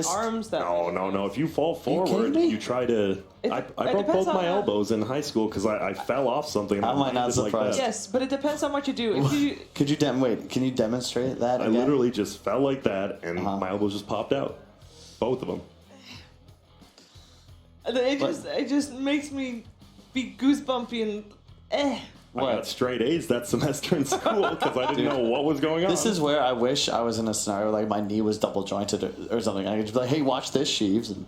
arms that... No. If you fall forward, you try to... I broke both my elbows in high school because I fell off something. How am I not surprised? Yes, but it depends on what you do. If you... Could you can you demonstrate that I again? literally just fell like that, and my elbows just popped out. Both of them. It just makes me be goosebumpy and I got straight A's that semester in school because I didn't know what was going on. This is where I wish I was in a scenario like my knee was double jointed or something. I could just be like, hey, watch this, Sheaves. And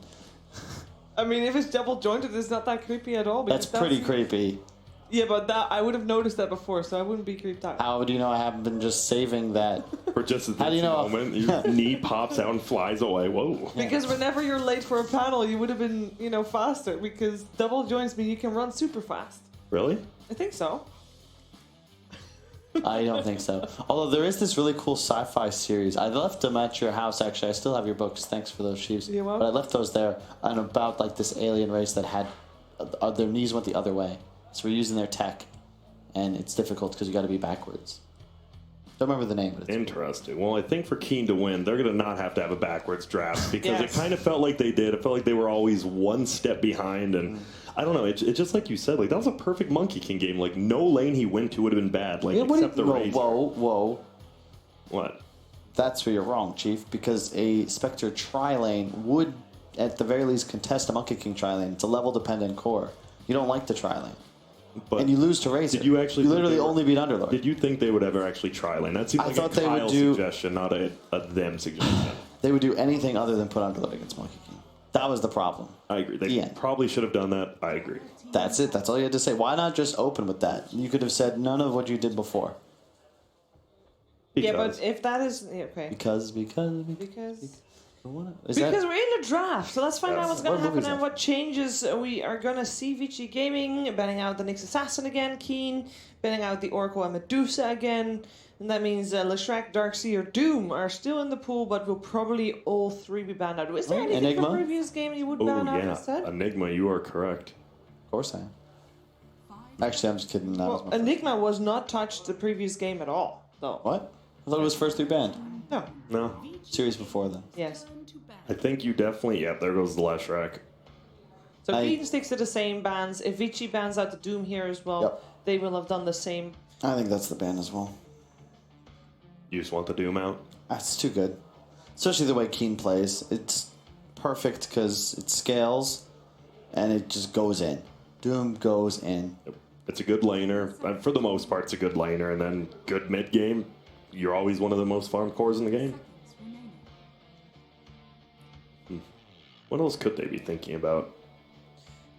I mean, if it's double jointed, it's not that creepy at all. That's pretty creepy. Yeah, but I would have noticed that before, so I wouldn't be creeped out. How do you know I haven't been just saving that? For just How do you know? moment, your knee pops out and flies away. Whoa. Because whenever you're late for a panel, you would have been, faster. Because double joints mean you can run super fast. Really? I think so. I don't think so. Although there is this really cool sci-fi series. I left them at your house, actually. I still have your books. Thanks for those, Sheaves. You're welcome. But I left those there. And about like this alien race that had... their knees went the other way. So we're using their tech. And it's difficult because you got to be backwards. Don't remember the name. But it's interesting. Well, I think for Keen to win, they're going to not have to have a backwards draft because Yes. it kind of felt like they did. It felt like they were always one step behind. And I don't know. It's just like you said. Like that was a perfect Monkey King game. Like no lane he went to would have been bad. Like except the Razor. Whoa. What? That's where you're wrong, Chief. Because a Spectre tri-lane would, at the very least, contest a Monkey King tri-lane. It's a level-dependent core. You don't like the tri-lane. But and you lose to Razor. Did you actually? You literally only beat Underlord. Did you think they would ever actually try lane? That seems like a Kyle suggestion, not a them suggestion. They would do anything other than put Underlord against Monkey King. That was the problem. I agree. They probably should have done that. I agree. That's it. That's all you had to say. Why not just open with that? You could have said none of what you did before. Yeah, but if that is... okay. Because we're in a draft, so let's find out what's going to happen and what changes we are going to see. Vici Gaming banning out the Nyx Assassin again, Keen banning out the Oracle and Medusa again, and that means Leshrac, Darkseer, Doom are still in the pool, but will probably all three be banned out. Is there anything Enigma? from previous game you would ban out instead? Enigma, you are correct. Of course I am. Actually, I'm just kidding. Well, Enigma was not touched the previous game at all, though. What? I thought it was first three banned. No. Series before then. Yes. I think you definitely... Yeah, there goes the Leshrac. So Keen sticks to the same bans. If Vici bans out the Doom here as well, they will have done the same. I think that's the ban as well. You just want the Doom out? That's too good. Especially the way Keen plays. It's perfect because it scales and it just goes in. Doom goes in. It's a good laner. For the most part, it's a good laner. And then good mid-game. You're always one of the most farmed cores in the game. What else could they be thinking about?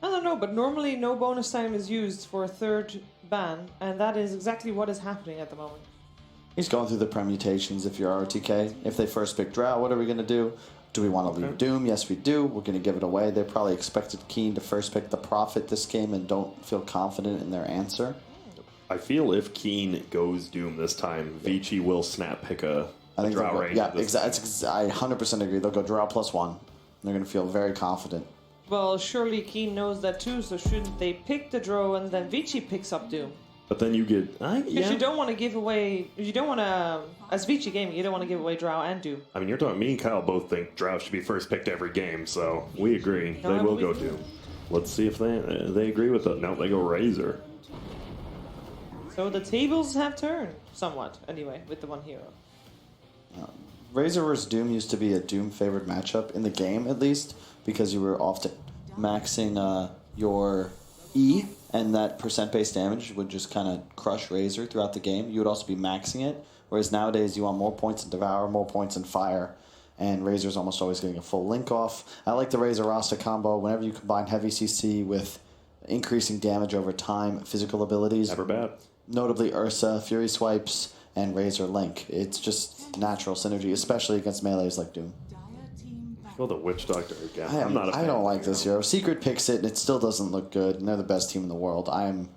I don't know, but normally no bonus time is used for a third ban, and that is exactly what is happening at the moment. He's going through the permutations if you're RTK. If they first pick Drow, what are we going to do? Do we want to leave Doom? Yes, we do. We're going to give it away. They probably expected Keen to first pick the Prophet this game and don't feel confident in their answer. I feel if Keen goes Doom this time, Vici will snap pick a Drow range. Yeah, exactly. I 100% agree. They'll go Drow +1. They're going to feel very confident. Well, surely Keen knows that too, so shouldn't they pick the Drow and then Vici picks up Doom? But then you get... Because you don't want to give away... You don't want to... As Vici Gaming, you don't want to give away Drow and Doom. I mean, you're talking... Me and Kyle both think Drow should be first picked every game, so we agree. They will go Doom. Let's see if they agree with it. No, they go Razor. So the tables have turned, somewhat, anyway, with the one hero. Razor vs. Doom used to be a Doom-favored matchup, in the game at least, because you were often maxing your E, and that percent-based damage would just kind of crush Razor throughout the game. You would also be maxing it, whereas nowadays you want more points in Devour, more points in Fire, and Razor's almost always getting a full link off. I like the Razor Rasta combo. Whenever you combine heavy CC with increasing damage over time, physical abilities. Never bad. Notably Ursa, Fury Swipes, and Razor Link. It's just natural synergy, especially against melees like Doom. Well, the Witch Doctor again. I don't like this hero. Secret picks it, and it still doesn't look good, and they're the best team in the world. I'm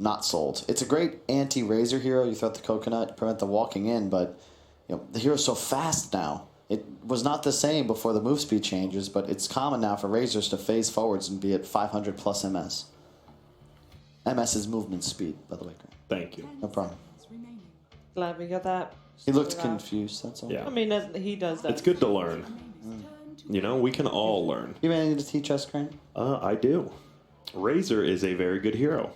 not sold. It's a great anti-Razor hero. You throw out the coconut, prevent the walking in, but the hero's so fast now. It was not the same before the move speed changes, but it's common now for Razors to phase forwards and be at 500 plus MS. MS is movement speed, by the way. Thank you. No problem. Glad we got that. He looked confused, that's all. Yeah. I mean, he does that. It's good to learn. You know, we can all learn. You have anything to teach us, Grant? I do. Razor is a very good hero.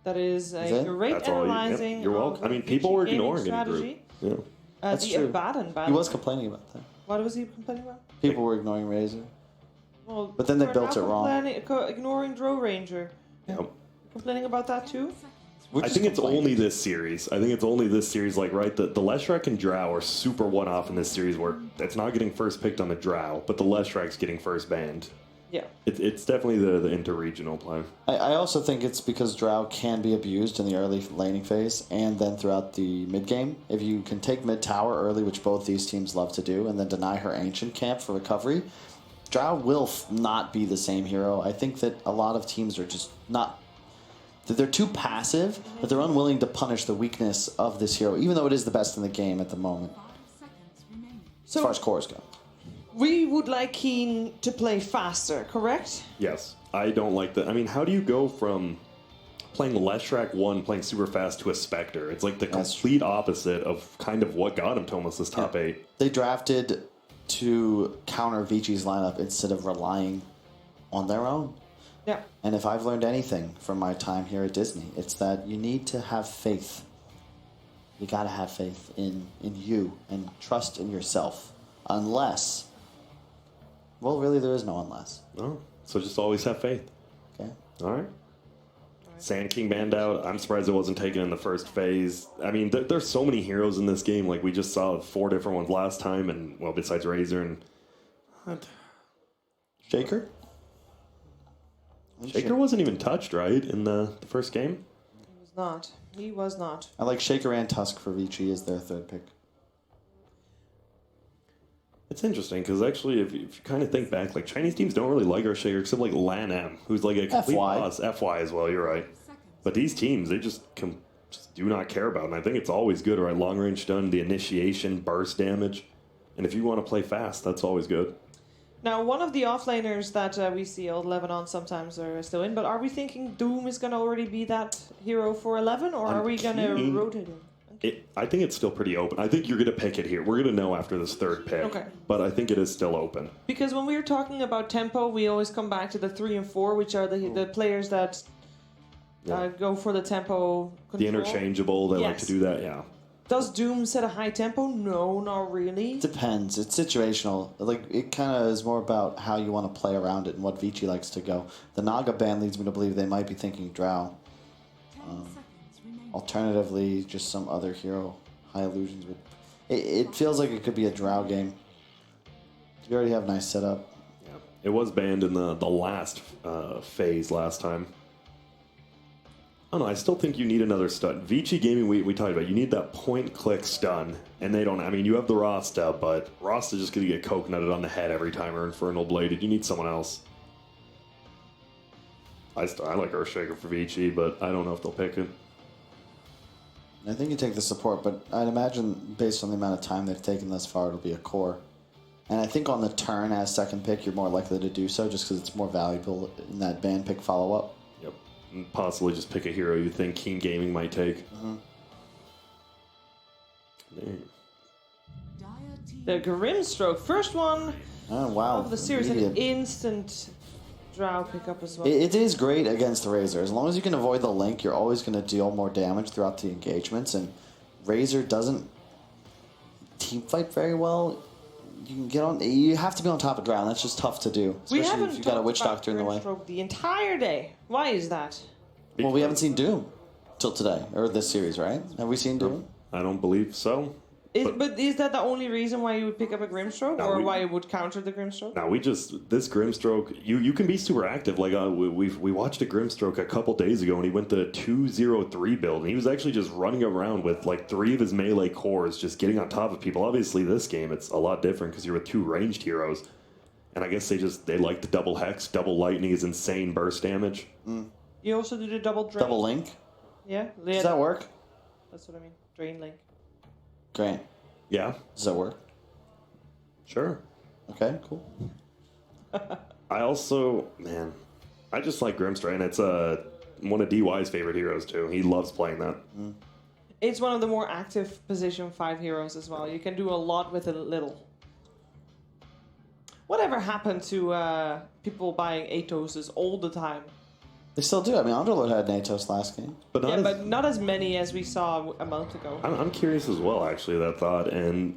That is a great That's all analyzing. You're welcome. I mean, people were ignoring it in the group. Yeah. That's the true. Abaddon He was complaining about that. What was he complaining about? People were ignoring Razor. Well, But then they we're built now it wrong. Ignoring Drow Ranger. Yep. Complaining about that too? I think it's only this series. Like, right, the Leshrac and Drow are super one-off in this series where it's not getting first picked on the Drow, but the Leshrac's getting first banned. Yeah. It's definitely the inter-regional play. I also think it's because Drow can be abused in the early laning phase and then throughout the mid-game. If you can take mid-tower early, which both these teams love to do, and then deny her Ancient Camp for recovery, Drow will not be the same hero. I think that a lot of teams are just not... They're too passive, but they're unwilling to punish the weakness of this hero, even though it is the best in the game at the moment. So as far as cores go. We would like Keen to play faster, correct? Yes. I don't like that. I mean, how do you go from playing Leshrac 1, playing super fast, to a Spectre? It's like the complete opposite of kind of what got him to almost this top 8. They drafted to counter Vici's lineup instead of relying on their own. Yeah. And if I've learned anything from my time here at Disney, it's that you need to have faith. You gotta have faith in you and trust in yourself. Unless... Well, really, there is no unless. Oh, so just always have faith. Okay. All right. Sand King banned out. I'm surprised it wasn't taken in the first phase. I mean, there's so many heroes in this game. Like, we just saw 4 different ones last time, and, well, besides Razor and... Shaker? Shaker wasn't even touched, right, in the first game? He was not. He was not. I like Shaker and Tusk for Vici as their third pick. It's interesting, because actually, if you kind of think back, like, Chinese teams don't really like our Shaker, except, like, Lan M, who's, like, a complete boss. FY as well, you're right. But these teams, they just do not care about it, and I think it's always good, right? Long-range stun, the initiation, burst damage. And if you want to play fast, that's always good. Now, one of the offlaners that we see old Lebanon sometimes are still in, but are we thinking Doom is going to already be that hero for 11, or are we going to rotate him? I think it's still pretty open. I think you're going to pick it here. We're going to know after this third pick. Okay. But I think it is still open. Because when we were talking about tempo, we always come back to the 3 and 4, which are the players that go for the tempo control. The interchangeable, they like to do that, yeah. Does Doom set a high tempo? No, not really. Depends. It's situational. Like, it kind of is more about how you want to play around it and what Vici likes to go. The Naga ban leads me to believe they might be thinking Drow. Alternatively, just some other hero. High Illusions would... It feels like it could be a Drow game. You already have nice setup. Yeah. It was banned in the last phase last time. I don't know, I still think you need another stun. Vici Gaming, we talked about, you need that point-click stun. And they don't... I mean, you have the Rasta, but Rasta just going to get coconutted on the head every time or Infernal Bladed. You need someone else. I like Earthshaker for Vici, but I don't know if they'll pick it. I think you take the support, but I'd imagine based on the amount of time they've taken thus far, it'll be a core. And I think on the turn as second pick, you're more likely to do so just because it's more valuable in that ban pick follow-up. Yep. And possibly just pick a hero you think Keen Gaming might take. Mm-hmm. The Grimstroke, first one of the series, an instant Drow pickup as well. It is great against the Razor. As long as you can avoid the link, you're always going to deal more damage throughout the engagements. And Razor doesn't team fight very well. You can get on. You have to be on top of Drow. And that's just tough to do, especially if you've got a Witch Doctor in the way. The entire day. Why is that? Well, we haven't seen Doom till today or this series, right? Have we seen Doom? I don't believe so. But is that the only reason why you would pick up a Grimstroke, or why you would counter the Grimstroke? No, this Grimstroke, you can be super active. Like we watched a Grimstroke a couple days ago, and he went the 2-0-3 build, and he was actually just running around with like 3 of his melee cores, just getting on top of people. Obviously, this game it's a lot different because you're with 2 ranged heroes, and I guess they like the double hex, double lightning is insane burst damage. Mm. You also do the double drain. Double link. Yeah. Does that work? That's what I mean. Drain link. Grant. Yeah. Does that work? Sure. Okay, cool. I also, I just like Grimstroke, and it's one of DY's favorite heroes too. He loves playing that. Mm. It's one of the more active position 5 heroes as well. You can do a lot with a little. Whatever happened to people buying Athoses all the time? They still do. I mean, Underlord had an Atos last game. But not But not as many as we saw a month ago. I'm curious as well, actually, that thought. And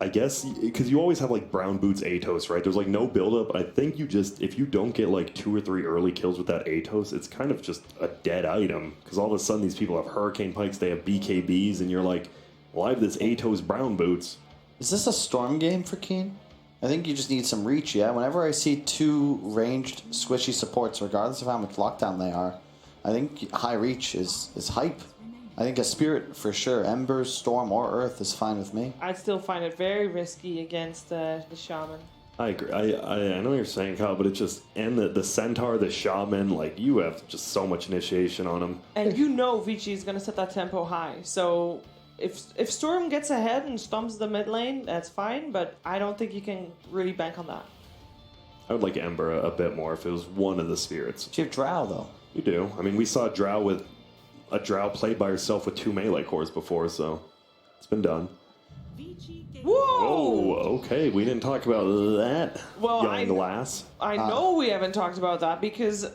I guess, because you always have, like, Brown Boots Atos, right? There's, like, no buildup. I think you just, if you don't get, like, 2 or 3 early kills with that Atos, it's kind of just a dead item. Because all of a sudden these people have Hurricane Pikes, they have BKBs, and you're like, well, I have this Atos Brown Boots. Is this a Storm game for Keen? I think you just need some reach, yeah? Whenever I see 2 ranged, squishy supports, regardless of how much lockdown they are, I think high reach is hype. I think a Spirit, for sure. Embers, Storm, or Earth is fine with me. I'd still find it very risky against the Shaman. I agree. I know what you're saying, Kyle, but it's just, and the Centaur, the Shaman, like, you have just so much initiation on them. And you know Vici is going to set that tempo high, so... If Storm gets ahead and stomps the mid lane, that's fine, but I don't think you can really bank on that. I would like Ember a bit more if it was one of the spirits. Do you have Drow, though? You do. I mean, we saw Drow played by herself with 2 melee cores before, so it's been done. Whoa! Oh, okay. We didn't talk about that, young lass. I know we haven't talked about that because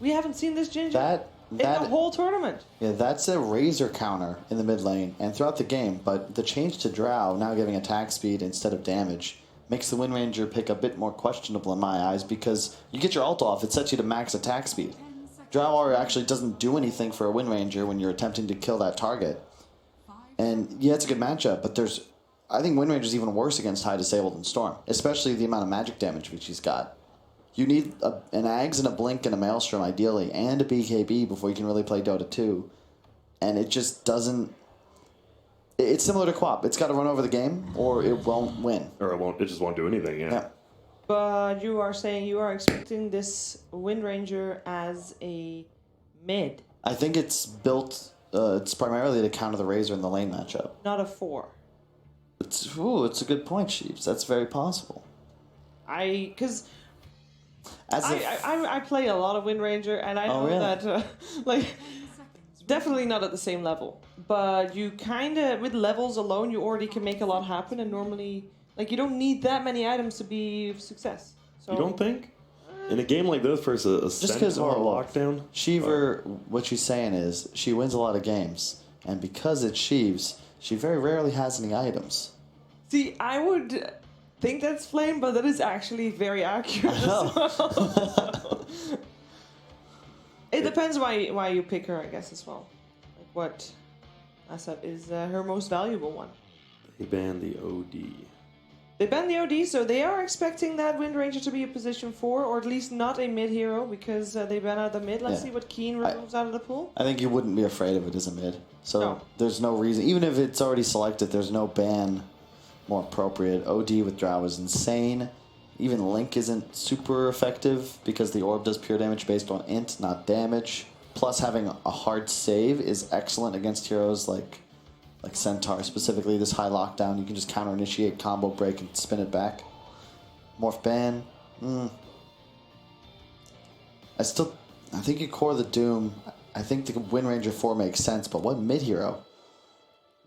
we haven't seen this ginger in the whole tournament. Yeah, that's a Razor counter in the mid lane and throughout the game, but the change to Drow, now giving attack speed instead of damage, makes the Wind Ranger pick a bit more questionable in my eyes because you get your ult off, it sets you to max attack speed. Drow Warrior actually doesn't do anything for a Wind Ranger when you're attempting to kill that target. And yeah, it's a good matchup, but I think Wind Ranger's even worse against High Disabled than Storm, especially the amount of magic damage which he's got. You need an Ags and a Blink and a Maelstrom, ideally, and a BKB before you can really play Dota 2. And it just doesn't... It's similar to Quap. It's got to run over the game, or it won't win. Or it just won't do anything, yeah. But you are saying you are expecting this Wind Ranger as a mid. I think it's built... it's primarily to counter the Razor in the lane matchup. Not a 4. It's a good point, Sheeps. That's very possible. Because... I play a lot of Wind Ranger, and I know that, definitely not at the same level. But you kind of, with levels alone, you already can make a lot happen, and normally, you don't need that many items to be a success. So, you don't think? In a game like this versus a Centaur lockdown? Sheever, what she's saying is, she wins a lot of games, and because it's Sheeves, she very rarely has any items. See, I would... think that's Flame, but that is actually very accurate as well. It depends why you pick her, I guess, as well. What asset is her most valuable one? They banned the OD. They banned the OD, so they are expecting that Wind Ranger to be a position 4, or at least not a mid hero, because they ban out the mid. Let's see what Keen removes out of the pool. I think you wouldn't be afraid of it as a mid. So there's no reason, even if it's already selected, there's no ban more appropriate. OD with Drow is insane. Even Link isn't super effective because the orb does pure damage based on int, not damage. Plus having a hard save is excellent against heroes like Centaur, specifically this high lockdown. You can just counter initiate, combo break, and spin it back. Morph ban. I think you core the Doom. I think the Wind Ranger 4 makes sense, but what mid hero?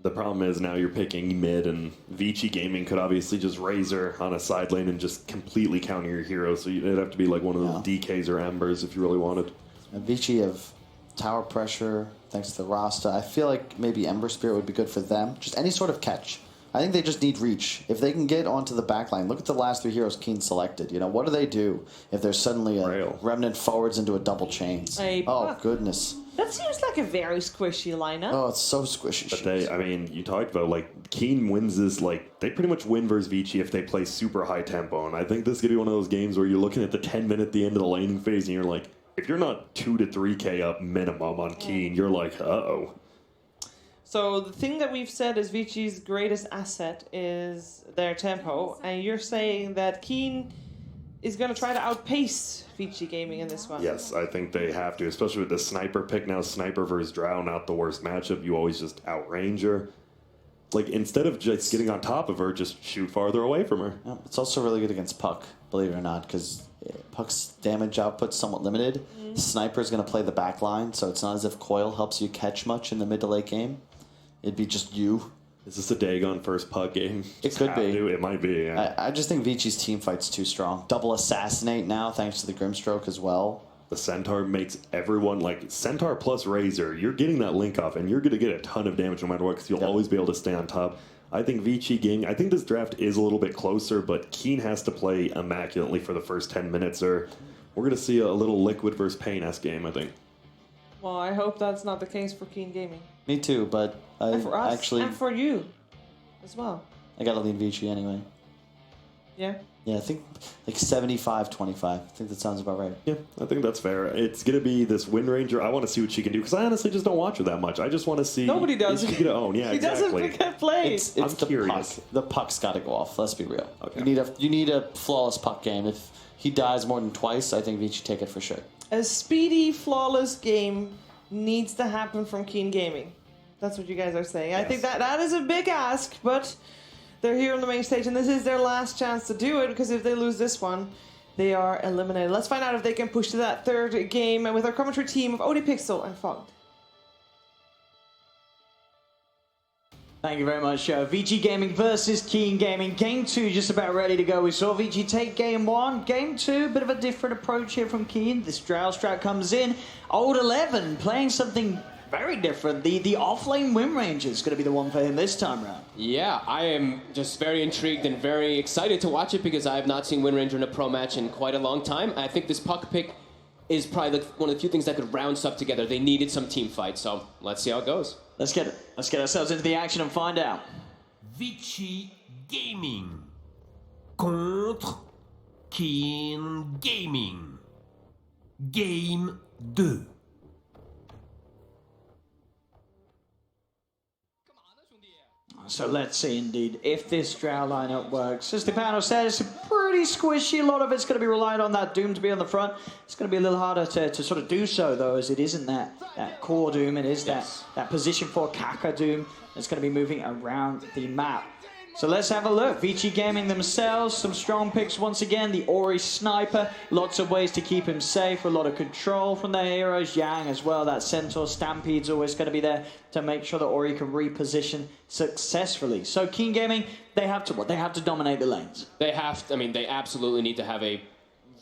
The problem is now you're picking mid, and Vici Gaming could obviously just Razor on a side lane and just completely counter your hero, so it'd have to be like one of those DKs or Embers if you really wanted. And Vici have tower pressure, thanks to the Rasta. I feel like maybe Ember Spirit would be good for them. Just any sort of catch. I think they just need reach. If they can get onto the backline, look at the last 3 heroes Keen selected. What do they do if there's suddenly a Remnant forwards into a double chains? Oh, goodness. That seems like a very squishy lineup. Oh, it's so squishy. But you talked about, Keen wins this, they pretty much win versus Vici if they play super high tempo. And I think this could be one of those games where you're looking at the 10 minute at the end of the laning phase and you're like, if you're not 2 to 3k up minimum on Keen, you're like, uh-oh. So the thing that we've said is Vici's greatest asset is their tempo. And you're saying that Keen is going to try to outpace Vici Gaming in this one. Yes, I think they have to, especially with the sniper pick now. Sniper versus Drow, not the worst matchup. You always just outrange her. Instead of just getting on top of her, just shoot farther away from her. Yeah, it's also really good against Puck, believe it or not, because Puck's damage output's somewhat limited. Sniper's going to play the back line, so it's not as if Coil helps you catch much in the mid to late game. It'd be just you. Is this a Dagon first puck game? It could be. It might be, yeah. I just think Vici's team fight's too strong. Double assassinate now, thanks to the Grimstroke as well. The Centaur makes everyone, like, Centaur plus Razor, you're getting that link off, and you're going to get a ton of damage no matter what, because you'll always be able to stay on top. I think Vici Gang, I think this draft is a little bit closer, but Keen has to play immaculately for the first 10 minutes, or we're going to see a little Liquid versus Pain-esque game, I think. Well, I hope that's not the case for Keen Gaming. Me too, but And for us, actually... and for you as well. I gotta lean Vici anyway. Yeah? Yeah, I think like 75-25. I think that sounds about right. Yeah, I think that's fair. It's going to be this Wind Ranger. I want to see what she can do, because I honestly just don't watch her that much. I just want to see... Nobody does. Is she going to own? Yeah, He exactly. doesn't get played. It's I'm the curious. puck. The puck's gotta go off, let's be real. Okay. You need a flawless puck game. If he dies more than twice, I think Vici take it for sure. A speedy, flawless game needs to happen from Keen Gaming. That's what you guys are saying. I think that is a big ask, but they're here on the main stage, and this is their last chance to do it, because if they lose this one, they are eliminated. Let's find out if they can push to that third game with our commentary team of Odie Pixel and Fogged. Thank you very much, Vici Gaming versus Keen Gaming. Game 2 just about ready to go. We saw Vici take Game 1. Game 2, bit of a different approach here from Keen. This Drow strat comes in. Old 11 playing something very different. The off-lane Wind Ranger is going to be the one for him this time around. Yeah, I am just very intrigued and very excited to watch it, because I have not seen Wind Ranger in a pro match in quite a long time. I think this puck pick is probably one of the few things that could round stuff together. They needed some team fight, so let's see how it goes. Let's get it. Let's get ourselves into the action and find out. Vici Gaming contre Keen Gaming. Game 2. So let's see indeed if this Drow lineup works. As the panel said, it's pretty squishy. A lot of it's going to be reliant on that Doom to be on the front. It's going to be a little harder to sort of do so, though, as it isn't that core Doom. It is that position 4 Kaka Doom that's going to be moving around the map. So let's have a look. Vici Gaming themselves, some strong picks once again. The Ori Sniper, lots of ways to keep him safe, a lot of control from their heroes. Yang as well, that Centaur Stampede's always going to be there to make sure that Ori can reposition successfully. So Keen Gaming, they have to what? They have to dominate the lanes. They have to, I mean, they absolutely need to have a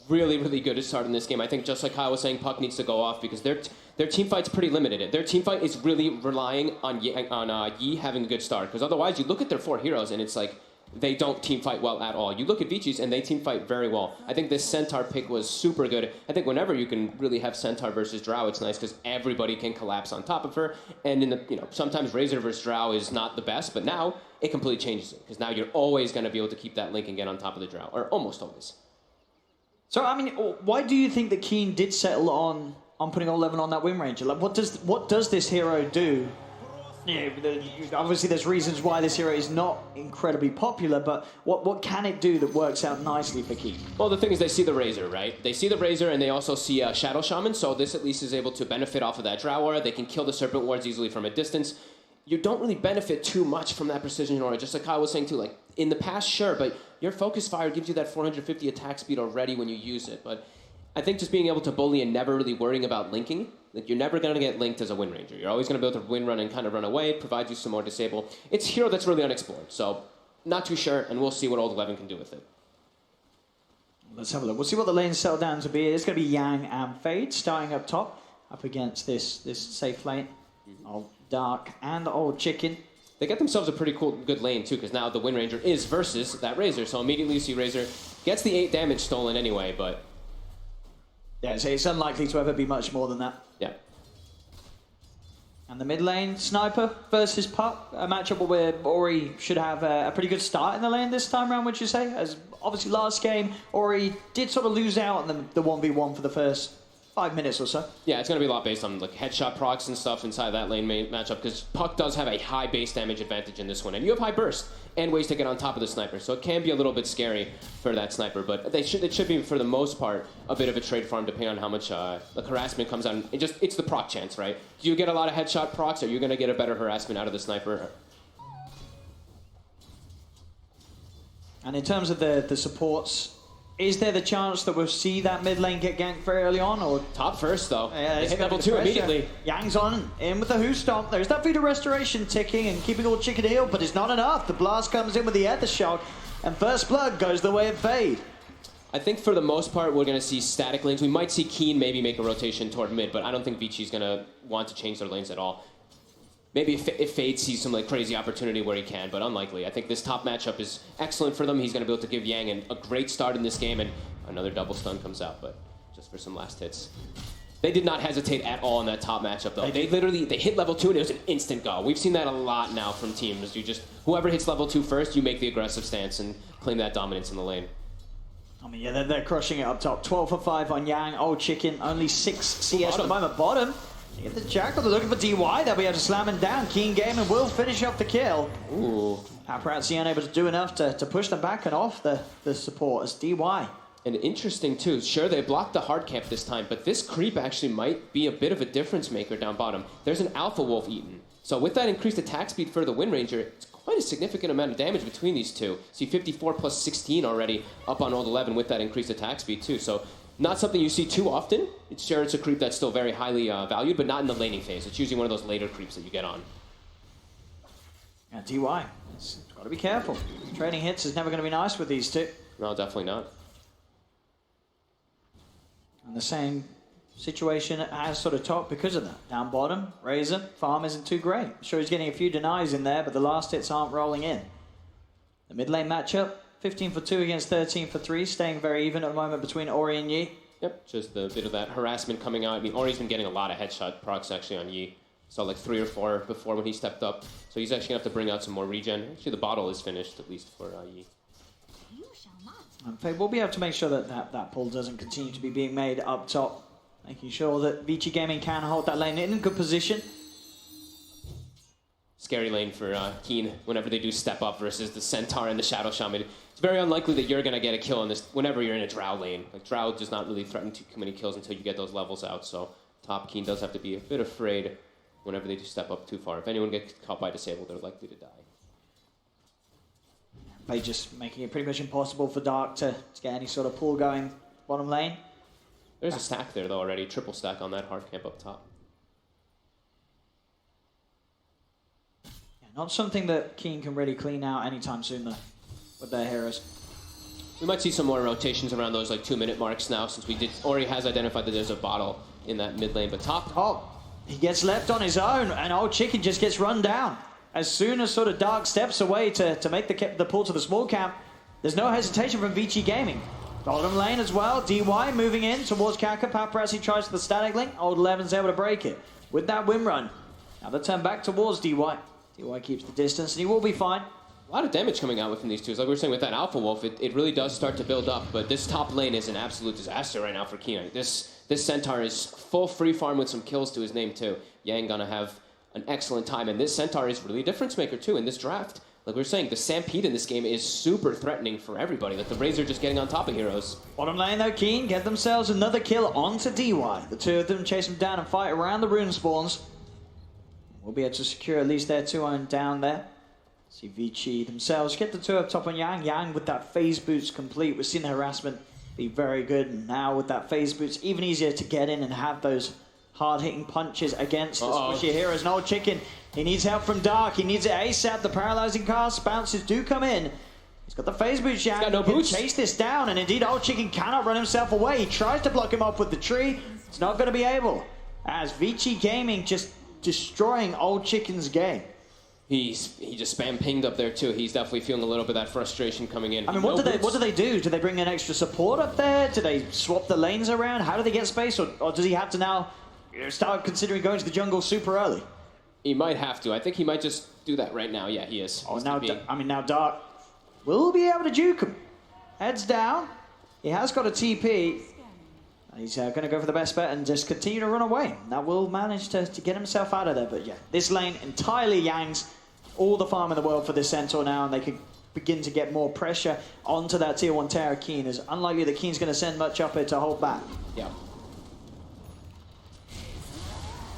really, really good start in this game. I think just like Kyle was saying, puck needs to go off, because their team fight's pretty limited. Their team fight is really relying on Yi having a good start, because otherwise you look at their 4 heroes and it's like they don't team fight well at all. You look at Vici's and they team fight very well. I think this Centaur pick was super good. I think whenever you can really have Centaur versus Drow, it's nice because everybody can collapse on top of her. And in the sometimes Razor versus Drow is not the best, but now it completely changes it, because now you're always going to be able to keep that link and get on top of the Drow, or almost always. So I mean, why do you think that Keen did settle on putting 11 on that Wind Ranger? Like, what does this hero do? Yeah, obviously there's reasons why this hero is not incredibly popular, but what can it do that works out nicely for Keen? Well, the thing is, they see the Razor, right? They see the Razor, and they also see Shadow Shaman, so this at least is able to benefit off of that Drow aura. They can kill the Serpent Wards easily from a distance. You don't really benefit too much from that Precision Aura, just like Kyle was saying too. Like, in the past, sure, but your Focus Fire gives you that 450 attack speed already when you use it. But I think just being able to bully and never really worrying about linking, like, you're never going to get linked as a Wind Ranger. You're always going to be able to Wind Run and kind of run away, provide you some more disable. It's a hero that's really unexplored, so not too sure, and we'll see what Old 11 can do with it. Let's have a look. We'll see what the lanes settle down to be. It's going to be Yang and Fade starting up top, up against this safe lane. Old Dark and Old Chicken. They get themselves a pretty cool, good lane, too, because now the Wind Ranger is versus that Razor. So immediately you see Razor gets the 8 damage stolen anyway, but... yeah, so it's unlikely to ever be much more than that. yeah. And the mid lane, Sniper versus Puck, a matchup where Ori should have a pretty good start in the lane this time around, would you say? As obviously last game, Ori did sort of lose out on the 1v1 for the first 5 minutes or so. Yeah, it's going to be a lot based on like headshot procs and stuff inside that lane matchup, because Puck does have a high base damage advantage in this one, and you have high burst and ways to get on top of the Sniper, so it can be a little bit scary for that Sniper, but it should be, for the most part, a bit of a trade farm depending on how much the harassment comes out. It's the proc chance, right? Do you get a lot of headshot procs, or are you going to get a better harassment out of the Sniper? And in terms of the supports, Is there the chance that we'll see that mid lane get ganked very early on, or Top first, though. yeah, They hit level 2 immediately. Yang's on in with the Who Stomp. There's that Vita Restoration ticking and keeping all chicken healed, but it's not enough. The blast comes in with the Ether Shock, and First Blood goes the way of Fade. I think for the most part, we're going to see static lanes. We might see Keen maybe make a rotation toward mid, but I don't think Vici's going to want to change their lanes at all. Maybe if Fade sees some like crazy opportunity where he can, but unlikely. I think this top matchup is excellent for them. He's going to be able to give Yang a great start in this game, and another double stun comes out, but just for some last hits. They did not hesitate at all in that top matchup, though. They hit level 2 and it was an instant go. We've seen that a lot now from teams. Whoever hits level 2 first, you make the aggressive stance and claim that dominance in the lane. I mean, yeah, they're crushing it up top. 12 for 5 on Yang. Old Chicken, only 6 CS at the moment. Bottom. You get the Jackal, they're looking for DY. They'll be able to slam him down. Keen Gaming will finish off the kill. Ooh. Paparazzi unable to do enough to push them back and off the support as DY. And interesting, too. Sure, they blocked the hard camp this time, but this creep actually might be a bit of a difference maker down bottom. There's an Alpha Wolf Eaten. So with that increased attack speed for the Wind Ranger, it's quite a significant amount of damage between these two. See 54 plus 16 already up on old 11 with that increased attack speed, too. So not something you see too often. It's a creep that's still very highly valued, but not in the laning phase. It's usually one of those later creeps that you get on. Yeah, DY. It's got to be careful. Trading hits is never going to be nice with these two. No, definitely not. And the same situation as sort of top because of that. Down bottom, Razor, farm isn't too great. I'm sure he's getting a few denies in there, but the last hits aren't rolling in. The mid lane matchup, 15 for 2 against 13 for 3, staying very even at the moment between Ori and Yi. Yep, just a bit of that harassment coming out. I mean, Ori's been getting a lot of headshot procs actually on Yi. Saw like 3 or 4 before when he stepped up. So he's actually going to have to bring out some more regen. Actually, the bottle is finished, at least for Yi. And Faye will be able to make sure that pull doesn't continue to be being made up top. Making sure that Vici Gaming can hold that lane in a good position. Scary lane for Keen whenever they do step up versus the Centaur and the Shadow Shaman. It's very unlikely that you're going to get a kill in this whenever you're in a Drow lane. Like, Drow does not really threaten too many kills until you get those levels out. So top Keen does have to be a bit afraid whenever they do step up too far. If anyone gets caught by Disable, they're likely to die. By just making it pretty much impossible for Dark to get any sort of pull going bottom lane. There's a stack there, though, already. Triple stack on that hard camp up top. Yeah, not something that Keen can really clean out anytime soon, though, with their heroes. We might see some more rotations around those like 2-minute marks now, since Ori has identified that there's a bottle in that mid lane. But top... Oh, he gets left on his own, and Old Chicken just gets run down. As soon as sort of Dark steps away to make the pull to the small camp, there's no hesitation from Vici Gaming. Bottom lane as well, DY moving in towards Kaka. Paparazzi tries the static link. Old 11's able to break it with that win run. Now they turn back towards DY. DY keeps the distance and he will be fine. A lot of damage coming out from these two. Like we were saying with that Alpha Wolf, it really does start to build up. But this top lane is an absolute disaster right now for Keen. This Centaur is full free farm with some kills to his name too. Yang gonna have an excellent time. And this Centaur is really a difference maker too in this draft. Like we were saying, the Stampede in this game is super threatening for everybody. Like the Razor just getting on top of heroes. Bottom lane though, Keen get themselves another kill onto DY. The two of them chase him down and fight around the rune spawns. We'll be able to secure at least their 2-own down there. See Vici themselves get the 2 up top on Yang. Yang with that phase boots complete. We've seen the harassment be very good. And now with that phase boots, even easier to get in and have those hard-hitting punches against the squishy heroes. And Old Chicken, he needs help from Dark. He needs it ASAP. The paralyzing cast bounces do come in. He's got the phase boots, Yang. He's got no boots. He can chase this down, and indeed Old Chicken cannot run himself away. He tries to block him off with the tree. It's not going to be able. As Vici Gaming just destroying Old Chicken's game. He just spam pinged up there too. He's definitely feeling a little bit of that frustration coming in. I mean, what do they do? Do they bring in extra support up there? Do they swap the lanes around? How do they get space? Or does he have to now start considering going to the jungle super early? He might have to. I think he might just do that right now. Yeah, he is. Oh, now now Dark will be able to juke him. Heads down. He has got a TP. He's going to go for the best bet and just continue to run away. That will manage to get himself out of there. But yeah, this lane entirely Yang's. All the farm in the world for this Centaur now, and they can begin to get more pressure onto that tier 1 Terra Keen. It's unlikely that Keen's going to send much up here to hold back. Yeah.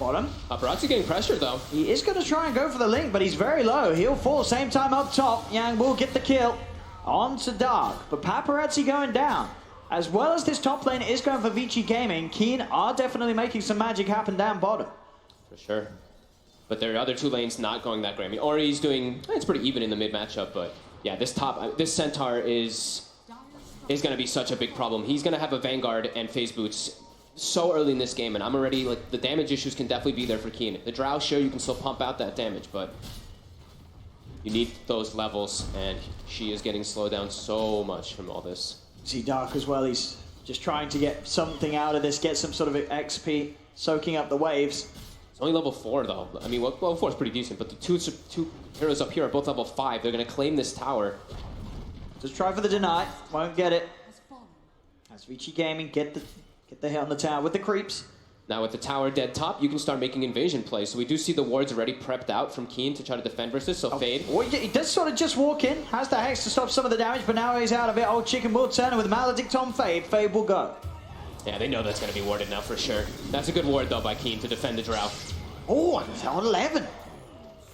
Bottom. Paparazzi getting pressured though. He is going to try and go for the link, but he's very low. He'll fall same time up top. Yang will get the kill onto Dark, but Paparazzi going down. as well as this top lane is going for Vici Gaming, Keen are definitely making some magic happen down bottom. For sure. But there are other two lanes not going that great. I mean, Ori's doing, it's pretty even in the mid matchup, but yeah, this Centaur is going to be such a big problem. He's going to have a Vanguard and phase boots so early in this game, and I'm already, like, the damage issues can definitely be there for Keen. The Drow, sure, you can still pump out that damage, but you need those levels, and she is getting slowed down so much from all this. See Dark as well, he's just trying to get something out of this, get some sort of XP, soaking up the waves. It's only level 4, though. I mean, level 4 is pretty decent, but the two heroes up here are both level 5. They're going to claim this tower. Just try for the deny, won't get it. As Vici Gaming get the hit on the tower with the creeps. Now with the tower dead top, you can start making invasion plays. So we do see the wards already prepped out from Keen to try to defend versus, so Fade. Oh, he does sort of just walk in, has the Hex to stop some of the damage, but now he's out of it. Old Chicken will turn, and with Maledict on Fade, Fade will go. Yeah, they know that's going to be warded now for sure. That's a good ward, though, by Keen to defend the Drow. Oh, on 11.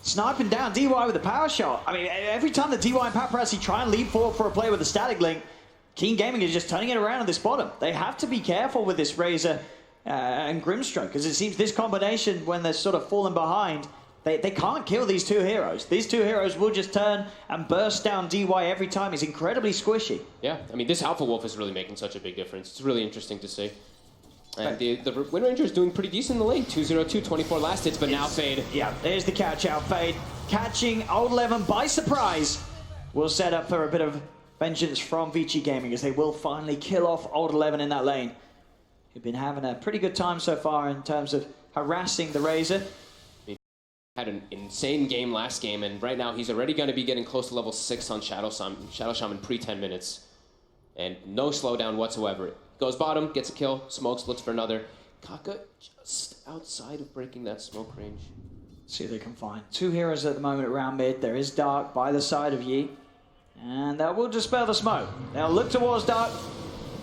Sniping down DY with a power shot. I mean, every time the DY and Paparazzi try and lead forward for a play with a static link, Keen Gaming is just turning it around on this bottom. They have to be careful with this Razor and Grimstroke, because it seems this combination, when they're sort of falling behind, they can't kill these two heroes. These two heroes will just turn and burst down DY every time. He's incredibly squishy. Yeah, I mean, this Alpha Wolf is really making such a big difference. It's really interesting to see. And the Wind Ranger is doing pretty decent in the lane. 2-0-2, 24 last hits, but now Fade. Yeah, there's the catch out. Fade catching Old 11 by surprise. Will set up for a bit of vengeance from Vici Gaming, as they will finally kill off Old 11 in that lane. He'd been having a pretty good time so far in terms of harassing the Razor. He had an insane game last game, and right now he's already going to be getting close to level 6 on Shadow Shaman pre-10 minutes. And no slowdown whatsoever. Goes bottom, gets a kill, smokes, looks for another. Kaka just outside of breaking that smoke range. See if they can find two heroes at the moment around mid. There is Dark by the side of Yi. And that will dispel the smoke. They'll look towards Dark,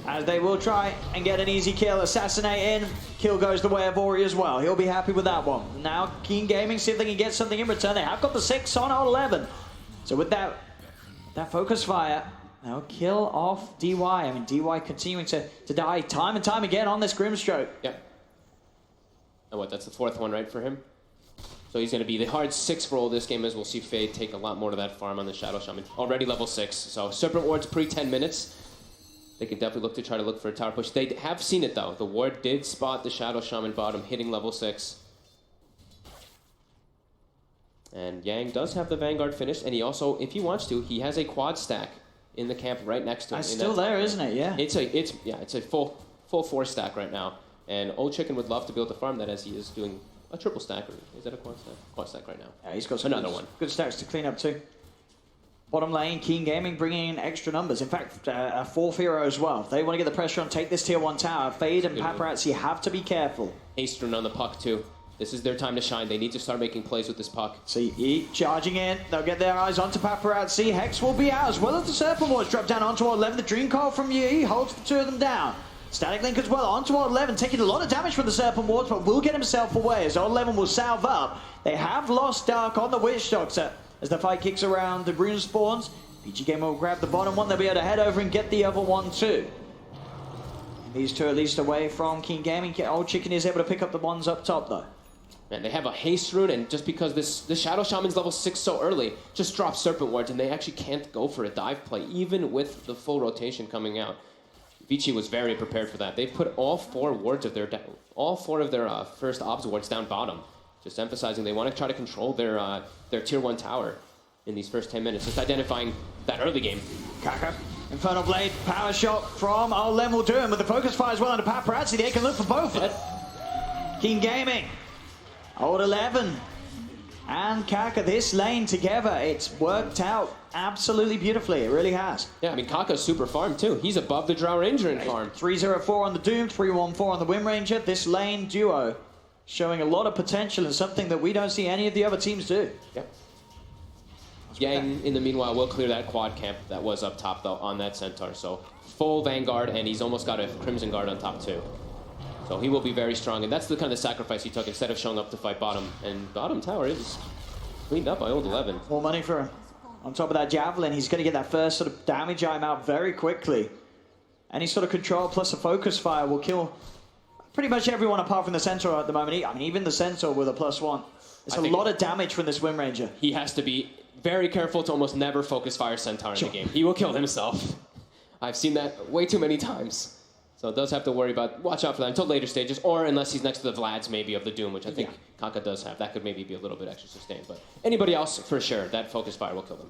as they will try and get an easy kill. Assassinate in. Kill goes the way of Ori as well. He'll be happy with that one. Now Keen Gaming, see if they can get something in return. They have got the 6 on Old 11. So with that focus fire, they'll kill off DY. I mean, DY continuing to die time and time again on this Grimstroke. Yep. And what, that's the 4th one, right, for him? So he's going to be the hard 6 roll this game, as we'll see Fade take a lot more to that farm on the Shadow Shaman. Already level 6. So Serpent Ward's pre-10 minutes. They can definitely look for a tower push. They have seen it, though. The ward did spot the Shadow Shaman bottom, hitting level 6. And Yang does have the Vanguard finished, and he also, if he wants to, he has a quad stack in the camp right next to him. It's still there, isn't it? Yeah. It's a full 4 stack right now. And Old Chicken would love to be able to farm that, as he is doing a triple stack. Or is that a quad stack? Quad stack right now. Yeah, he's got some another one. Good stacks to clean up too. Bottom lane, Keen Gaming bringing in extra numbers. In fact, a 4th hero as well. If they want to get the pressure on, take this tier 1 tower. Fade and Paparazzi have to be careful. Haste rune on the puck too. This is their time to shine. They need to start making plays with this puck. See, E charging in. They'll get their eyes onto Paparazzi. Hex will be out, as well as the Serpent Wards drop down onto 11. The Dream Call from Yi holds the 2 of them down. Static Link as well onto 11, taking a lot of damage from the Serpent Wards, but will get himself away as 11 will salve up. They have lost Dark on the Witch Doctor as the fight kicks around the rune spawns. Vici Gamer will grab the bottom one. They'll be able to head over and get the other one too. These two at least away from Keen Gaming. Old Chicken is able to pick up the ones up top though. Man, they have a haste rune, and just because the Shadow Shaman's level 6 so early, just drop Serpent Wards, and they actually can't go for a dive play, even with the full rotation coming out. Vici was very prepared for that. They've put all 4 of their first obs wards down bottom, just emphasizing they want to try to control their tier 1 tower in these first 10 minutes, just identifying that early game. Kaka, Infernal Blade, power shot from Old Lem will do him with the focus fire as well into Paparazzi. They can look for both. Keen Gaming, Old 11 and Kaka, this lane together, it's worked out absolutely beautifully. It really has. Yeah, I mean, Kaka's super farm too. He's above the Drow Ranger in farm. 304 on the Doom, 314 on the Wind Ranger. This lane duo showing a lot of potential and something that we don't see any of the other teams do. Yep. Yang, in the meanwhile, will clear that quad camp that was up top, though, on that Centaur. So, full Vanguard, and he's almost got a Crimson Guard on top, too. So, he will be very strong, and that's the kind of sacrifice he took instead of showing up to fight bottom. And bottom tower is cleaned up by Old 11. More money for him. On top of that Javelin, he's going to get that first sort of damage item out very quickly. Any sort of control plus a focus fire will kill pretty much everyone apart from the Centaur at the moment. I mean, even the Centaur with a +1. It's a lot of damage from this Wind Ranger. He has to be very careful to almost never focus fire Centaur in the game. He will kill himself. I've seen that way too many times. So it does have to worry about, watch out for that until later stages, or unless he's next to the Vlads maybe of the Doom, which I think Kaka does have. That could maybe be a little bit extra sustained. But anybody else, for sure, that focus fire will kill them.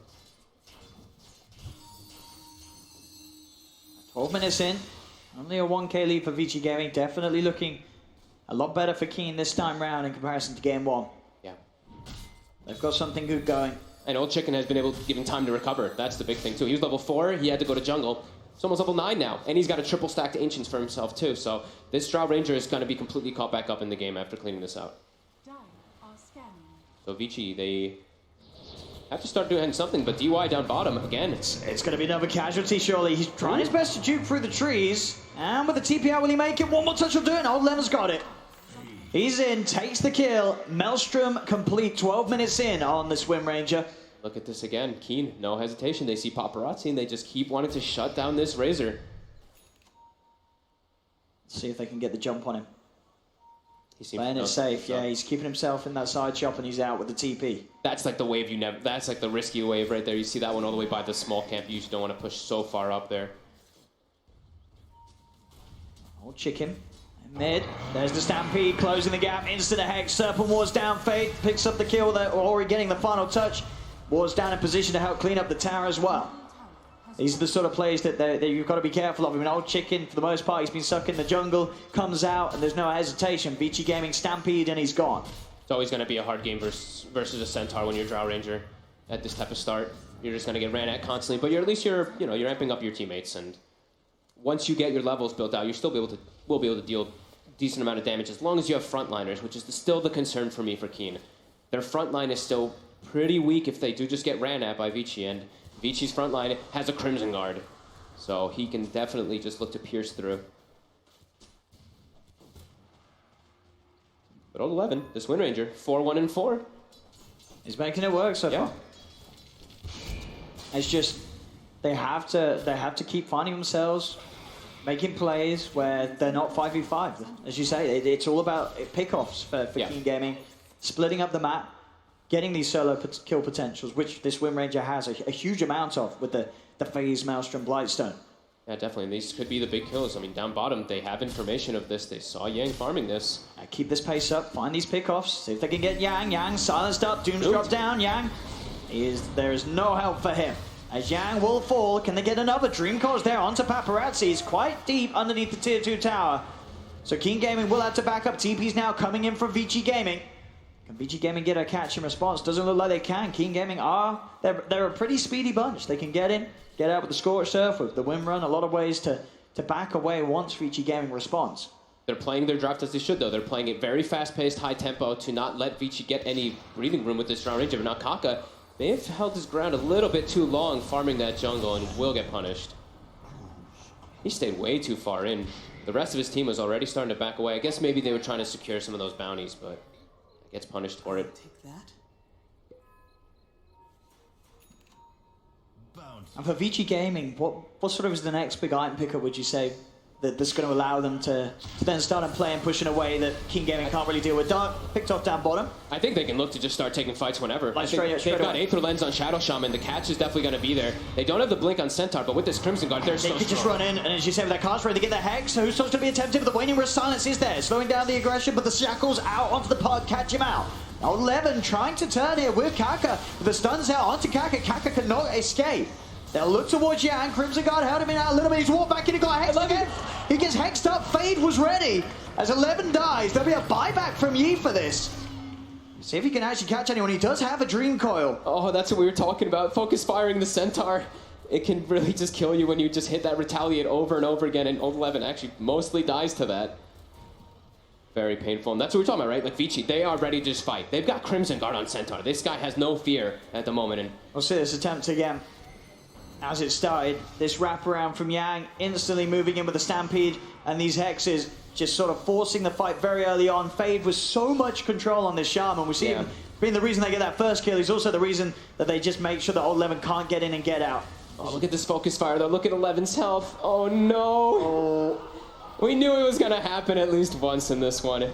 12 minutes in. Only a 1k lead for Vici Gaming. Definitely looking a lot better for Keen this time round in comparison to game 1. Yeah. They've got something good going. And Old Chicken has been able to give him time to recover. That's the big thing, too. He was level 4. He had to go to jungle. He's almost level 9 now. And he's got a triple stacked Ancients for himself, too. So this Drow Ranger is going to be completely caught back up in the game after cleaning this out. So Vici, they have to start doing something, but DY down bottom again. It's going to be another casualty, surely. He's trying his best to juke through the trees. And with the TP out, will he make it? One more touch will do it. Old Lemon's got it. He's in, takes the kill. Maelstrom complete 12 minutes in on this Wind Ranger. Look at this again. Keen, no hesitation. They see paparazzi and they just keep wanting to shut down this Razor. Let's see if they can get the jump on him. Playing it safe, yeah. He's keeping himself in that side shop and he's out with the TP. That's like the wave you never... That's like the risky wave right there. You see that one all the way by the small camp. You usually don't want to push so far up there. Old Chicken. Mid. There's the Stampede closing the gap. Into the Hex. Serpent Ward's down. Fade picks up the kill there. Already getting the final touch. Ward's down in position to help clean up the tower as well. These are the sort of plays that you've got to be careful of. I mean, Old Chicken, for the most part, he's been stuck in the jungle, comes out, and there's no hesitation. Vici Gaming Stampede, and he's gone. It's always going to be a hard game versus a Centaur when you're Drow Ranger at this type of start. You're just going to get ran at constantly, but at least you're amping up your teammates, and once you get your levels built out, you'll still be able to deal a decent amount of damage as long as you have frontliners, which is still the concern for me for Keen. Their front line is still pretty weak if they do just get ran at by Vici, and Vici's front line has a Crimson Guard, so he can definitely just look to pierce through. But Old 11, this Wind Ranger, 4-1-4. He's making it work so far. It's just they have to keep finding themselves making plays where they're not 5v5. As you say, it's all about pickoffs for Keen Gaming, splitting up the map, getting these solo kill potentials, which this Wind Ranger has a huge amount of with the Phase, Maelstrom, Blightstone. Yeah, definitely. And these could be the big kills. I mean, down bottom, they have information of this. They saw Yang farming this. Keep this pace up, find these pickoffs, see if they can get Yang. Yang silenced up, Doom's dropped down. Yang, there is no help for him. As Yang will fall, can they get another? Dream Core's there onto Paparazzi. He's quite deep underneath the tier 2 tower. So Keen Gaming will have to back up. TP's now coming in from Vici Gaming. Can Vici Gaming get a catch in response? Doesn't look like they can. Keen Gaming they're a pretty speedy bunch. They can get in, get out with the Scorched Earth, with the Wind Run, a lot of ways to back away once Vici Gaming responds. They're playing their draft as they should, though. They're playing it very fast-paced, high-tempo to not let Vici get any breathing room with this Drow Ranger. But now Kaka, they have held his ground a little bit too long farming that jungle and will get punished. He stayed way too far in. The rest of his team was already starting to back away. I guess maybe they were trying to secure some of those bounties, but gets punished for it. Take that. And for Vici Gaming, what sort of is the next big item pickup, would you say, that's going to allow them to then start and play and push in a way that Keen Gaming can't really deal with? Dark picked off down bottom. I think they can look to just start taking fights whenever. Like they've got Aether Lens on Shadow Shaman. The catch is definitely going to be there. They don't have the blink on Centaur, but with this Crimson Guard, they're so They could just run in, and as you say, with that cast ready, they get the Hex. So who's supposed to be attempted, but the Waning Wrist Silence is there, slowing down the aggression, but the Shackles out onto the pod, catch him out. Now 11 trying to turn here with Kaka. With the stuns out onto Kaka. Kaka cannot escape. They'll look towards Yang. Crimson Guard held him in out a little bit. He's walked back in. He got hexed again. He gets hexed up. Fade was ready. As 11 dies, there'll be a buyback from Yi for this. See if he can actually catch anyone. He does have a Dream Coil. Oh, that's what we were talking about. Focus firing the Centaur. It can really just kill you when you just hit that Retaliate over and over again. And Old 11 actually mostly dies to that. Very painful. And that's what we're talking about, right? Like Vici, they are ready to just fight. They've got Crimson Guard on Centaur. This guy has no fear at the moment. And we'll see this attempt again. As it started, this wraparound from Yang, instantly moving in with the Stampede, and these Hexes just sort of forcing the fight very early on. Fade with so much control on this Shaman. We see him being the reason they get that first kill. He's also the reason that they just make sure that Old 11 can't get in and get out. Oh, look at this focus fire, though. Look at 11's health. Oh, no. We knew it was going to happen at least once in this one.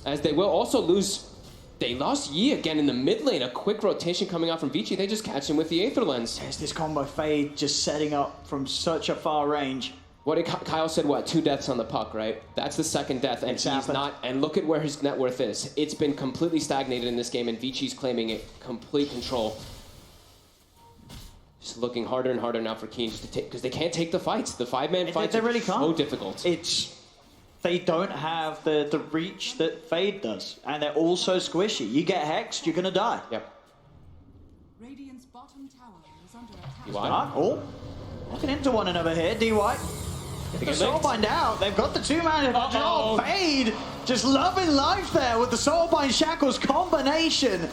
As they will also lose... They lost Yi again in the mid lane. A quick rotation coming out from Vici. They just catch him with the Aether Lens. There's this combo Fade just setting up from such a far range. What did Kyle said? What, 2 deaths on the puck, right? That's the second death, and he's not. And look at where his net worth is. It's been completely stagnated in this game, and Vici's claiming it complete control. Just looking harder and harder now for Keen just to take, because they can't take the fights. The 5-man fights they really are can't. so difficult. They don't have the reach that Fade does, and they're also squishy. You get hexed, you're gonna die. Yep. Radiant's bottom tower is under attack. DY. Oh, looking into one another here. DY. The Soulbind out. They've got the 2-man. Oh, Fade just loving life there with the Soulbind Shackles combination.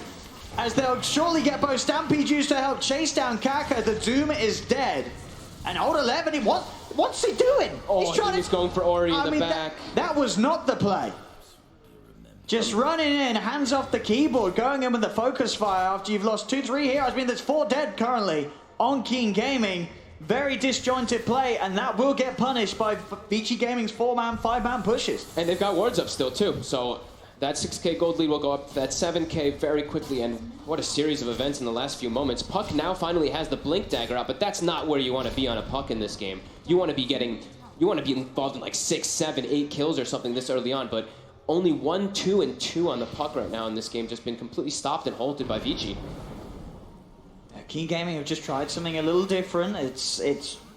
As they'll surely get both Stampede used to help chase down Kaka. The Doom is dead. And Old 11, what's he doing? Oh, he was going for Ori in the back. That was not the play. Just running in, hands off the keyboard, going in with the focus fire after you've lost 2-3 heroes. I mean, there's 4 dead currently on Keen Gaming. Very disjointed play, and that will get punished by Vici Gaming's 4-man, 5-man pushes. And they've got wards up still, too. So that 6k gold lead will go up to that 7k very quickly, and what a series of events in the last few moments. Puck now finally has the Blink Dagger out, but that's not where you want to be on a Puck in this game. You want to be involved in like 6, 7, 8 kills or something this early on, but only 1, 2, and 2 on the Puck right now in this game, just been completely stopped and halted by Vici. Keen Gaming have just tried something a little different. It's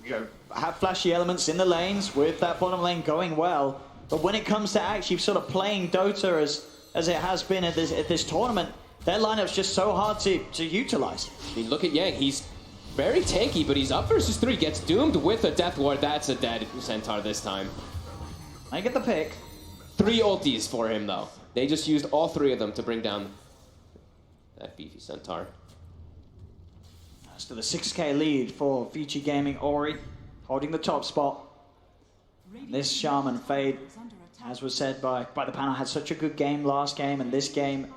you know, have flashy elements in the lanes with that bottom lane going well, but when it comes to actually sort of playing Dota as it has been at this tournament, their lineup's just so hard to utilize. I mean, look at Yang. He's very tanky, but he's up versus 3. Gets doomed with a Death Ward. That's a dead Centaur this time. I get the pick. 3 ultis for him, though. They just used all 3 of them to bring down that beefy Centaur. Still a 6k lead for Vici Gaming. Ori holding the top spot. This Shaman Fade, as was said by the panel, had such a good game last game, and this game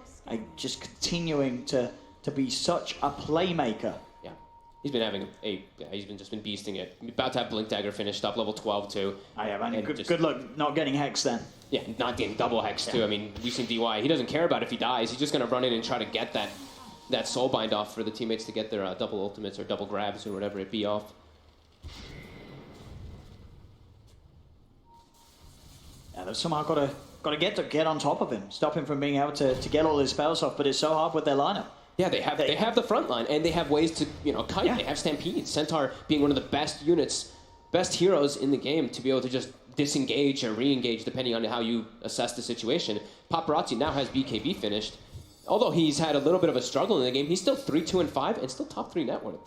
just continuing to be such a playmaker. Yeah, he's been having he's been beasting it. About to have Blink Dagger finished up, level 12 too. Oh yeah, man, good luck not getting hexed then. Yeah, not getting double hexed too. I mean, we've seen DY. He doesn't care about if he dies. He's just gonna run in and try to get that Soulbind off for the teammates to get their double ultimates or double grabs or whatever it be off. Yeah, they've somehow got to get on top of him, stop him from being able to get all his spells off. But it's so hard with their lineup. Yeah, they have the front line, and they have ways to kite. Yeah. They have Stampede, Centaur being one of the best units, best heroes in the game to be able to just disengage or re-engage depending on how you assess the situation. Paparazzi now has BKB finished. Although he's had a little bit of a struggle in the game, he's still 3-2-5 and still top 3 net worth.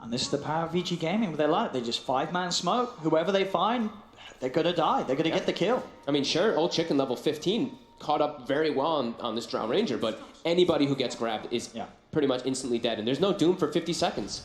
And this is the power of Vici Gaming with their lineup. They just 5-man smoke. Whoever they find, they're going to die. They're going to get the kill. I mean, sure, Old Chicken level 15 caught up very well on this Drow Ranger, but anybody who gets grabbed is pretty much instantly dead, and there's no Doom for 50 seconds.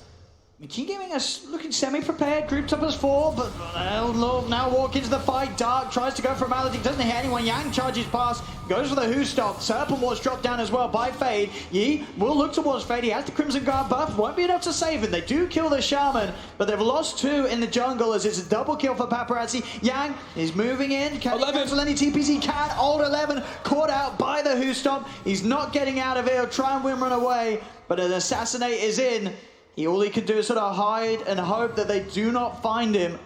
Keen Gaming is looking semi-prepared, grouped up as 4, but now walk into the fight. Dark tries to go for a Maledict, doesn't hit anyone. Yang charges past, goes for the Who Stop. Serpent Ward's dropped down as well by Fade. Yi will look towards Fade. He has the Crimson Guard buff, won't be enough to save him. They do kill the Shaman, but they've lost 2 in the jungle as it's a double kill for Paparazzi. Yang is moving in. Can he cancel any TPs? He can. Old 11 caught out by the Who Stop. He's not getting out of it. He'll try and win run away, but an Assassinate is in. All he can do is sort of hide and hope that they do not find him.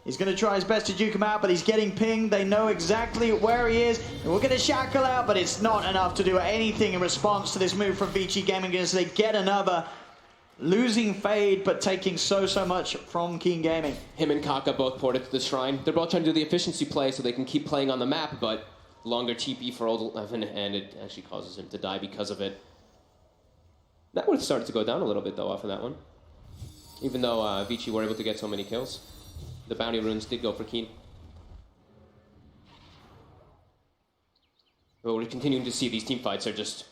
He's going to try his best to duke him out, but he's getting pinged. They know exactly where he is. And we're going to shackle out, but it's not enough to do anything in response to this move from Vici Gaming as they get another. Losing Fade, but taking so much from Keen Gaming. Him and Kaka both ported to the Shrine. They're both trying to do the efficiency play so they can keep playing on the map, but longer TP for Old 11, and it actually causes him to die because of it. Net worth started to go down a little bit, though, off of that one. Even though Vici were able to get so many kills. The bounty runes did go for Keen. But we're continuing to see these team fights are just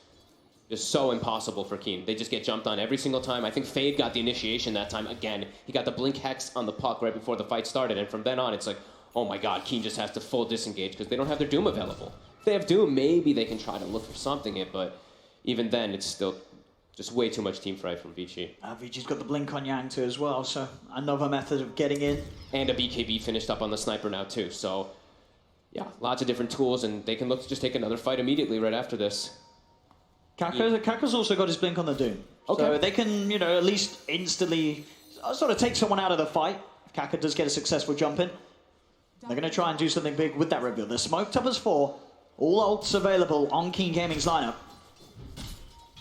so impossible for Keen. They just get jumped on every single time. I think Fade got the initiation that time again. He got the Blink Hex on the puck right before the fight started, and from then on, it's like, oh my god, Keen just has to full disengage because they don't have their Doom available. If they have Doom, maybe they can try to look for something, but even then, it's still Just way too much team fight from Vici. Vici's got the blink on Yang too as well, so another method of getting in. And a BKB finished up on the sniper now too, so yeah, lots of different tools, and they can look to just take another fight immediately right after this. Kaka's also got his blink on the Doom. Okay. So they can, you know, at least instantly sort of take someone out of the fight. If Kaka does get a successful jump in, they're going to try and do something big with that reveal. They're smoked up as 4. All ults available on Keen Gaming's lineup.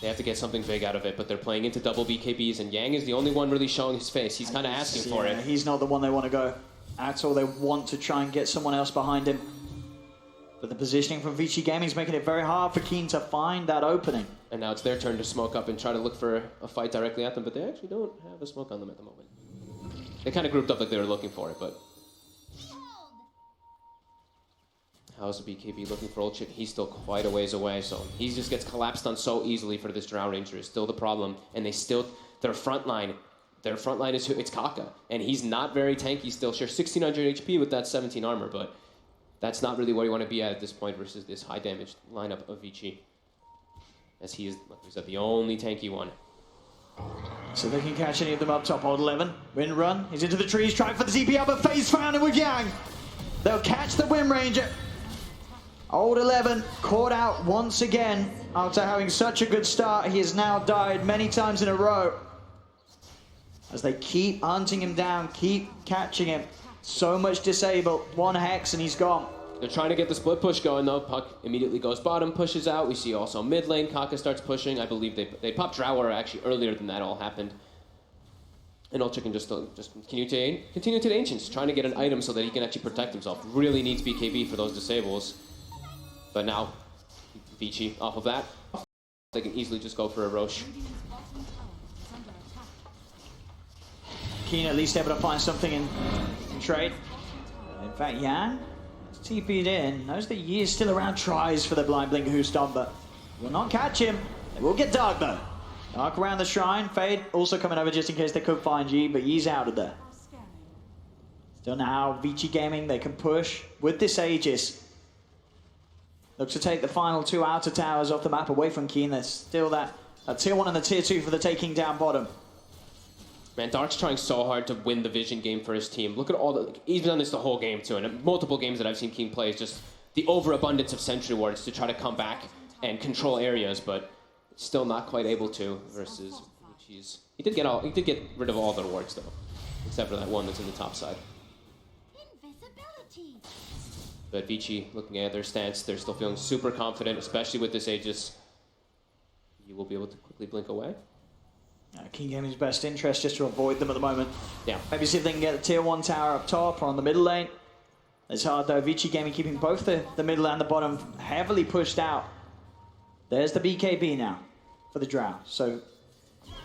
They have to get something big out of it, but they're playing into double BKBs, and Yang is the only one really showing his face. He's kind of asking for it. He's not the one they want to go at all. They want to try and get someone else behind him. But the positioning from Vici Gaming is making it very hard for Keen to find that opening. And now it's their turn to smoke up and try to look for a fight directly at them, but they actually don't have a smoke on them at the moment. They kind of grouped up like they were looking for it, but... How's the BKB looking for Olchik? He's still quite a ways away, so he just gets collapsed on so easily for this Drow Ranger. Is still the problem, and they still... Their front line is it's Kaka, and he's not very tanky still. Sure, 1600 HP with that 17 armor, but that's not really where you want to be at this point versus this high damage lineup of Vici. As he is, like we said, the only tanky one. So they can catch any of them up top. Old 11, Wind Run, he's into the trees, trying for the TP but face found him with Yang. They'll catch the Wind Ranger. Old 11 caught out once again after having such a good start. He has now died many times in a row. As they keep hunting him down, keep catching him. So much disabled. 1 Hex and he's gone. They're trying to get the split push going though. Puck immediately goes bottom, pushes out. We see also mid lane, Kaka starts pushing. I believe they popped Drower actually earlier than that all happened. And Ultra can just continue to the Ancients, trying to get an item so that he can actually protect himself. Really needs BKB for those disables. But now, Vici off of that, they can easily just go for a Roche. Keen at least able to find something in trade. In fact, Yang has TP'd in. Knows that Yi is still around, tries for the blind blink who stomp, but will not catch him. They will get Dark though. Dark around the shrine. Fade also coming over just in case they could find Yi, but Yi's out of there. Still now, Vici Gaming, they can push with this Aegis. Looks to take the final 2 outer towers off the map away from Keen. There's still that tier 1 and the tier 2 for the taking down bottom. Man, Dark's trying so hard to win the Vision game for his team. Look at all the... He's done this the whole game, too. And multiple games that I've seen Keen play is just the overabundance of Sentry Wards to try to come back and control areas, but still not quite able to versus Vici's. He did get rid of all their wards, though, except for that one that's in the top side. Invisibility. But Vici, looking at their stance, they're still feeling super confident, especially with this Aegis. You will be able to quickly blink away. King Gaming's best interest just to avoid them at the moment. Yeah. Maybe see if they can get the tier 1 tower up top or on the middle lane. It's hard though. Vici Gaming keeping both the middle and the bottom heavily pushed out. There's the BKB now for the Drow. So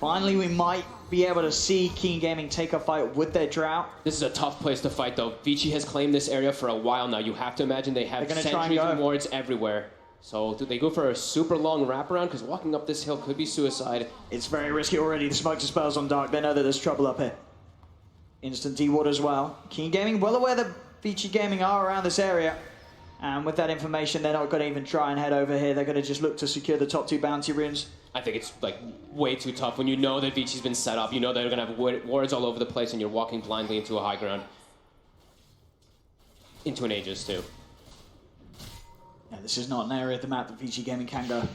finally we might be able to see King Gaming take a fight with their Drow. This is a tough place to fight though. Vici has claimed this area for a while now. You have to imagine they have sentries and wards everywhere. So do they go for a super long wraparound? Because walking up this hill could be suicide. It's very risky already. The smoke dispels on Dark. They know that there's trouble up here. Instant D-Ward as well. King Gaming well aware that Vici Gaming are around this area. And with that information, they're not going to even try and head over here. They're going to just look to secure the top 2 bounty runes. I think it's like way too tough when you know that Vici's been set up. You know they're going to have wards all over the place and you're walking blindly into a high ground. Into an Aegis too. Yeah, this is not an area of the map that Vici Gaming can go.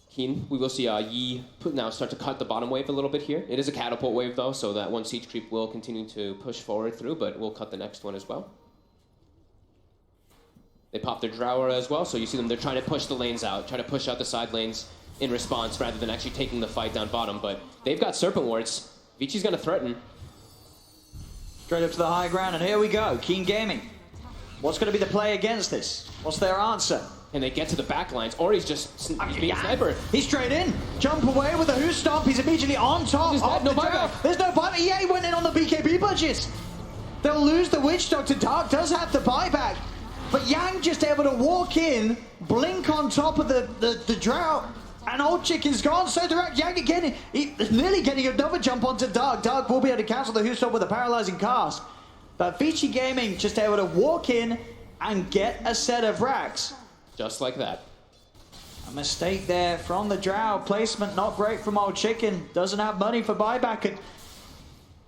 Keen, we will see Yi now start to cut the bottom wave a little bit here. It is a catapult wave though, so that one siege creep will continue to push forward through, but we'll cut the next one as well. They pop their Drower as well, so you see them, they're trying to push the lanes out, trying to push out the side lanes in response rather than actually taking the fight down bottom, but they've got Serpent Wards. Vici's going to threaten. Straight up to the high ground, and here we go. Keen Gaming. What's going to be the play against this? What's their answer? And they get to the back lines, or he's being snipered. He's straight in. Jump away with a Who Stomp. He's immediately on top of the buyback. There's no buyback. Yeah, he went in on the BKB budget. They'll lose the Witch Doctor. Dark does have the buyback. But Yang just able to walk in, blink on top of the Drought, and Old Chick is gone so direct. Yang again, he's nearly getting another jump onto Dark. Dark will be able to cancel the Who Stomp with a paralyzing cast. But Vici Gaming just able to walk in and get a set of racks. Just like that. A mistake there from the Drow. Placement not great from Old Chicken. Doesn't have money for buyback.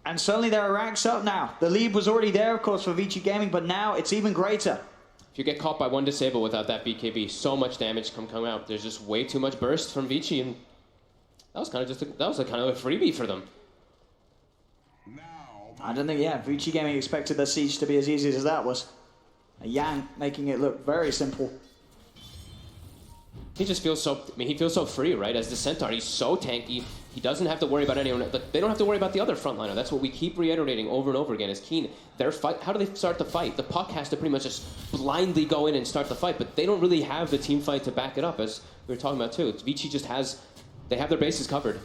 And certainly there are racks up now. The lead was already there, of course, for Vici Gaming, but now it's even greater. If you get caught by one disable without that BKB, so much damage can come out. There's just way too much burst from Vici, and that was kind of just a kind of a freebie for them. I don't think, Vici Gaming expected the siege to be as easy as that was. Yang making it look very simple. He just feels so, he feels so free, right? As the Centaur, he's so tanky. He doesn't have to worry about anyone. They don't have to worry about the other frontliner. That's what we keep reiterating over and over again. Is Keen, their fight. How do they start the fight? The puck has to pretty much just blindly go in and start the fight, but they don't really have the team fight to back it up, as we were talking about too. Vici just has, they have their bases covered.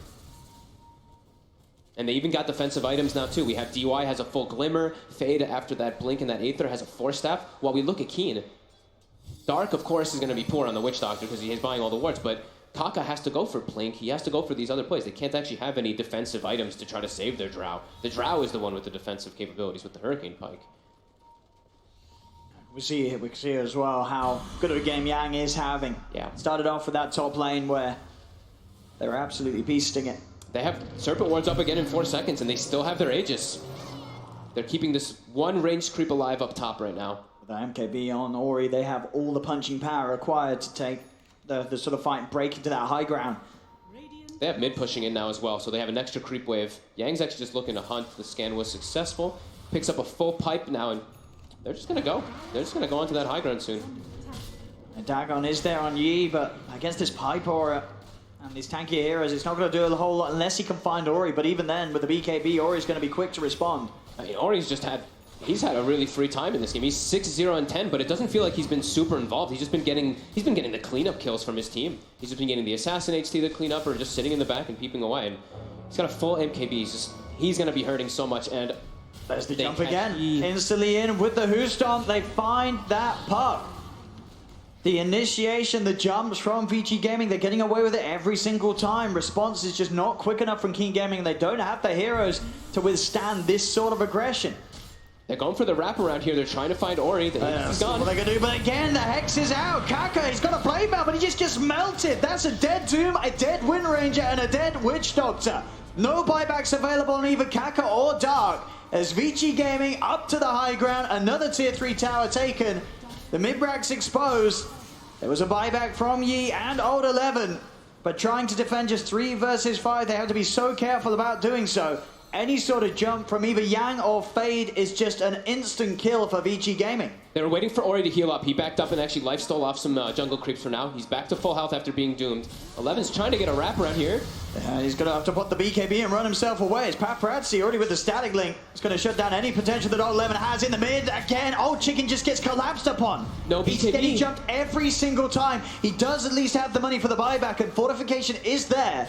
And they even got defensive items now too. We have DY has a full Glimmer, Fade after that Blink, and that Aether has a Force Staff. While we look at Keen, Dark of course is going to be poor on the Witch Doctor because he is buying all the wards, but Kaka has to go for Blink. He has to go for these other plays. They can't actually have any defensive items to try to save their Drow. The Drow is the one with the defensive capabilities with the Hurricane Pike. We see as well how good of a game Yang is having. Yeah. Started off with that top lane where they were absolutely beasting it. They have Serpent Wards up again in 4 seconds, and they still have their Aegis. They're keeping this one ranged creep alive up top right now. With the MKB on Ori, they have all the punching power required to take the sort of fight and break into that high ground. They have mid pushing in now as well, so they have an extra creep wave. Yang's actually just looking to hunt. The scan was successful. Picks up a full pipe now, and they're just going to go. They're just going to go onto that high ground soon. And Dagon is there on Yi, but against this pipe aura and these tankier heroes, it's not going to do a whole lot unless he can find Ori. But even then, with the BKB, Ori's going to be quick to respond. I mean, Ori's just had... He's had a really free time in this game. He's 6-0-10, but it doesn't feel like he's been super involved. He's been getting the cleanup kills from his team. He's just been getting the Assassin HT to clean up or just sitting in the back and peeping away. And he's got a full MKB. He's going to be hurting so much. And there's the jump again. Instantly in with the Who Stomp. They find that puck. The initiation, the jumps from Vici Gaming, they're getting away with it every single time. Response is just not quick enough from Keen Gaming, and they don't have the heroes to withstand this sort of aggression. They're going for the wraparound here. They're trying to find Ori. He's gone. What they're going to do, but again, the Hex is out. Kaka, he's got a Blade Mail, but he just gets melted. That's a dead Doom, a dead Wind Ranger, and a dead Witch Doctor. No buybacks available on either Kaka or Dark. As Vici Gaming up to the high ground, another tier 3 tower taken. The mid-racks exposed. There was a buyback from Yi and Old 11, but trying to defend just 3 versus 5, they have to be so careful about doing so. Any sort of jump from either Yang or Fade is just an instant kill for Vici Gaming. They were waiting for Ori to heal up. He backed up and actually life stole off some jungle creeps for now. He's back to full health after being doomed. 11's trying to get a wraparound here. He's going to have to put the BKB and run himself away. It's Paparazzi already with the static link. It's going to shut down any potential that Old 11 has in the mid. Again, Old Chicken just gets collapsed upon. No BKB. He's getting jumped every single time. He does at least have the money for the buyback, and Fortification is there.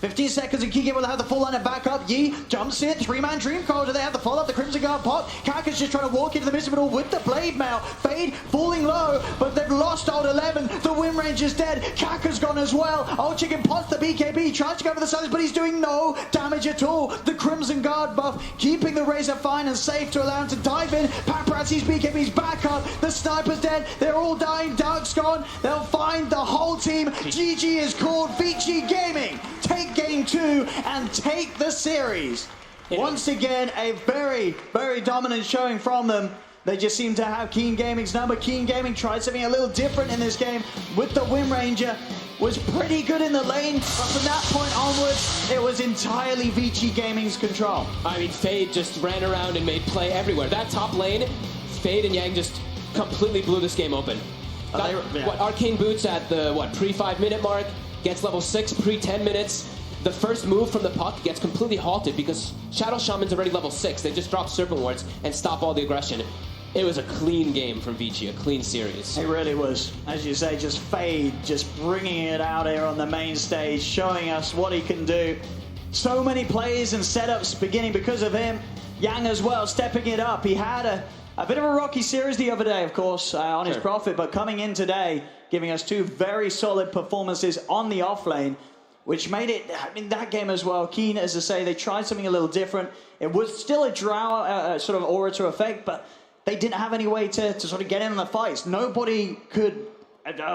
15 seconds and Keegan will have the full line of backup. Yi jumps in, 3-man Dream Coil. Do they have the follow-up? The Crimson Guard pot. Kaka's just trying to walk into the midst of it all with the Blade Mail. Fade falling low, but they've lost Old 11. The Wind Ranger's dead. Kaka's gone as well. Old Chicken pots the BKB, tries to go for the silence, but he's doing no damage at all. The Crimson Guard buff, keeping the Razor fine and safe to allow him to dive in. Paparazzi's BKB's back up. The Sniper's dead. They're all dying. Dark's gone. They'll find the whole team. GG is called. Vici Gaming take game 2 and take the series. Once again, a very, very dominant showing from them. They just seem to have Keen Gaming's number. Keen Gaming tried something a little different in this game with the Wind Ranger. Was pretty good in the lane, but from that point onwards, it was entirely Vici Gaming's control. I mean, Fade just ran around and made play everywhere. That top lane, Fade and Yang just completely blew this game open. What, Arcane Boots at the, pre-5 minute mark, gets level 6 pre-10 minutes. The first move from the puck gets completely halted because Shadow Shaman's already level 6. They just drop Serpent Wards and stop all the aggression. It was a clean game from Vici, a clean series. It really was. As you say, just Fade, just bringing it out here on the main stage, showing us what he can do. So many plays and setups beginning because of him. Yang as well, stepping it up. He had a bit of a rocky series the other day, of course, on his profit, but coming in today, giving us 2 very solid performances on the offlane, which made it, that game as well, Keen, as I say, they tried something a little different. It was still a Drow sort of orator effect, but they didn't have any way to sort of get in on the fights. Nobody could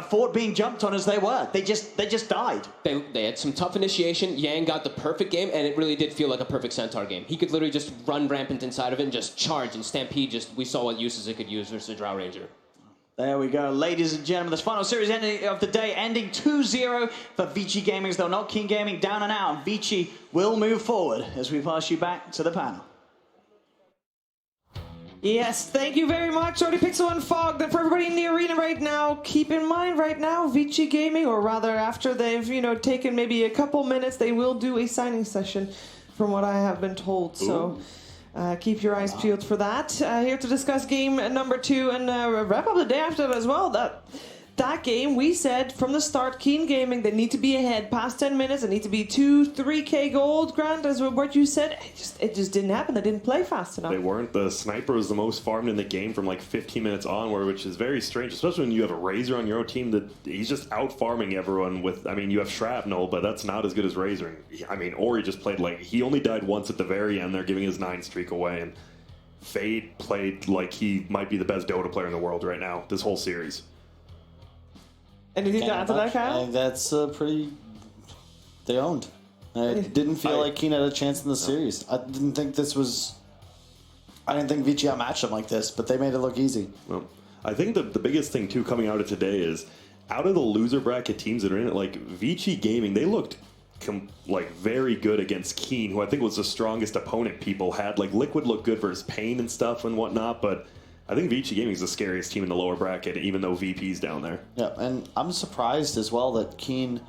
fort being jumped on as they were. They just died. They had some tough initiation. Yang got the perfect game, and it really did feel like a perfect Centaur game. He could literally just run rampant inside of it and just charge, and Stampede we saw what uses it could use versus a Drow Ranger. There we go, ladies and gentlemen. This final series of the day ending 2-0 for Vici Gaming. They'll knock Keen Gaming down and out. Vici will move forward as we pass you back to the panel. Yes, thank you very much, Jordy Pixel and Fog. For everybody in the arena right now, keep in mind right now, Vici Gaming, or rather after they've, taken maybe a couple minutes, they will do a signing session, from what I have been told. So keep your eyes peeled for that. Here to discuss game number 2 and wrap up the day after that as well. That game, we said from the start, Keen Gaming, they need to be ahead past 10 minutes. They need to be 2-3K gold, Grant, as what you said. It just didn't happen. They didn't play fast enough. They weren't. The sniper was the most farmed in the game from like 15 minutes onward, which is very strange, especially when you have a Razor on your own team that he's just out farming everyone with, you have Shrapnel, but that's not as good as Razor. Ori just played he only died once at the very end. They're giving his 9 streak away, and Fade played like he might be the best Dota player in the world right now, this whole series. Anything to add to that, Kyle? That's pretty... They owned. I didn't feel like Keen had a chance in the series. I didn't think Vici outmatched them like this, but they made it look easy. Well, I think the biggest thing, too, coming out of today is, out of the loser bracket teams that are in it, Vici Gaming, they looked very good against Keen, who I think was the strongest opponent people had. Liquid looked good versus Pain and stuff and whatnot, but I think Vici Gaming is the scariest team in the lower bracket, even though VP's down there. Yeah, and I'm surprised as well that Keen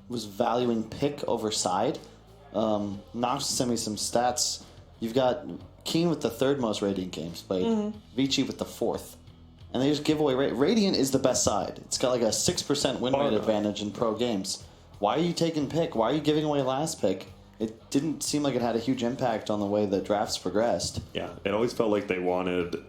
was valuing pick over side. Nox sent me some stats. You've got Keen with the 3rd most Radiant games played, Vici with the 4th. And they just give away... Radiant is the best side. It's got a 6% win rate advantage in pro games. Why are you taking pick? Why are you giving away last pick? It didn't seem like it had a huge impact on the way the drafts progressed. Yeah, it always felt like they wanted...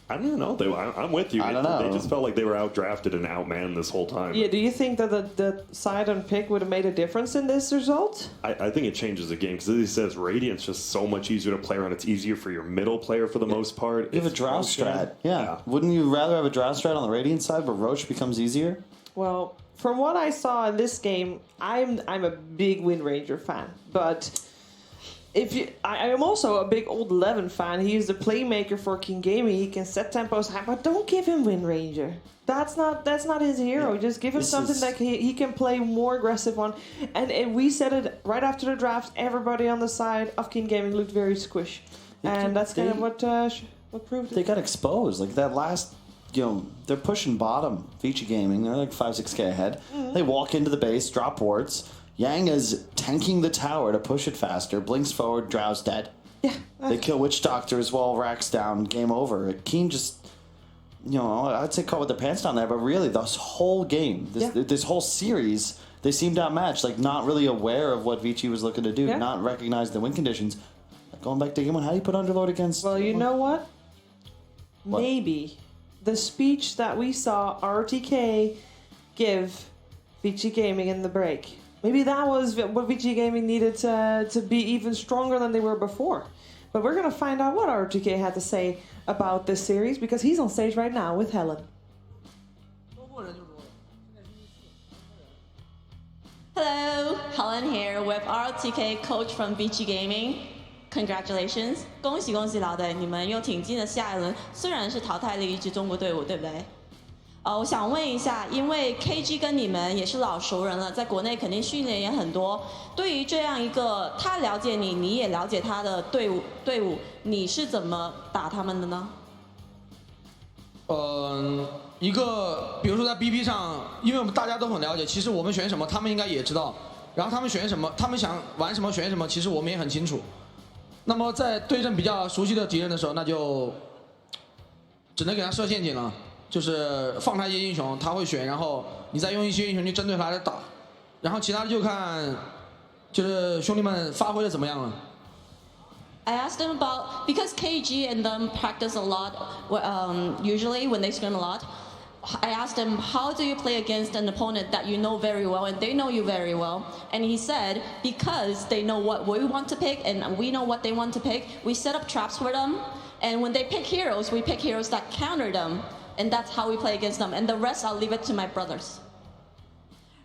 I don't know. I'm with you. I don't know. They just felt like they were outdrafted and outmanned this whole time. Yeah, do you think that the side on pick would have made a difference in this result? I think it changes the game, because as he says, Radiant's just so much easier to play around. It's easier for your middle player for the most part. You have a Drow strat. Yeah. Wouldn't you rather have a Drow strat on the Radiant side where Roach becomes easier? Well, from what I saw in this game, I'm a big Wind Ranger fan, but... I am also a big Old 11 fan. He is the playmaker for King Gaming. He can set tempos high, but don't give him Wind Ranger. That's not his hero. Yeah. Just give him something that he can play more aggressive on. And we said it right after the draft. Everybody on the side of King Gaming looked very squish, and that's kind of what proved it. They got exposed. That last, they're pushing bottom. Vici Gaming, they're 5-6K ahead. Mm-hmm. They walk into the base, drop wards. Yang is tanking the tower to push it faster. Blinks forward, Drow's dead. Yeah. They kill Witch Doctor as well, Rack's down, game over. Keen just, I'd say caught with their pants down there, but really this whole game, this whole series, they seemed outmatched, not really aware of what Vici was looking to do, not recognize the win conditions. Going back to game 1, how do you put Underlord against... Well, you know what? Maybe the speech that we saw RTK give Vici Gaming in the break... Maybe that was what Vici Gaming needed to be even stronger than they were before. But we're going to find out what RTK had to say about this series, because he's on stage right now with Helen. Hello, Helen here with RTK coach from Vici Gaming. Congratulations. 恭喜恭喜老队，你们又挺进了下一轮，虽然是淘汰了一支中国队伍，对不对？我想问一下，因为 KG 跟你们也是老熟人了，在国内肯定训练也很多。对于这样一个他了解你，你也了解他的队伍，你是怎么打他们的呢？一个比如说在 BP 上，因为我们大家都很了解，其实我们选什么，他们应该也知道。然后他们选什么，他们想玩什么选什么，其实我们也很清楚。那么在对阵比较熟悉的敌人的时候，那就只能给他设陷阱了。就是放他一些英雄，他会选，然后你再用一些英雄去针对他来打，然后其他的就看，就是兄弟们发挥的怎么样了。I asked them about, because KG and them practice a lot, usually when they scrim a lot, I asked him, how do you play against an opponent that you know very well and they know you very well? And he said, because they know what we want to pick and we know what they want to pick, we set up traps for them. And when they pick heroes, we pick heroes that counter them. and that's how we play against them. And the rest, I'll leave it to my brothers.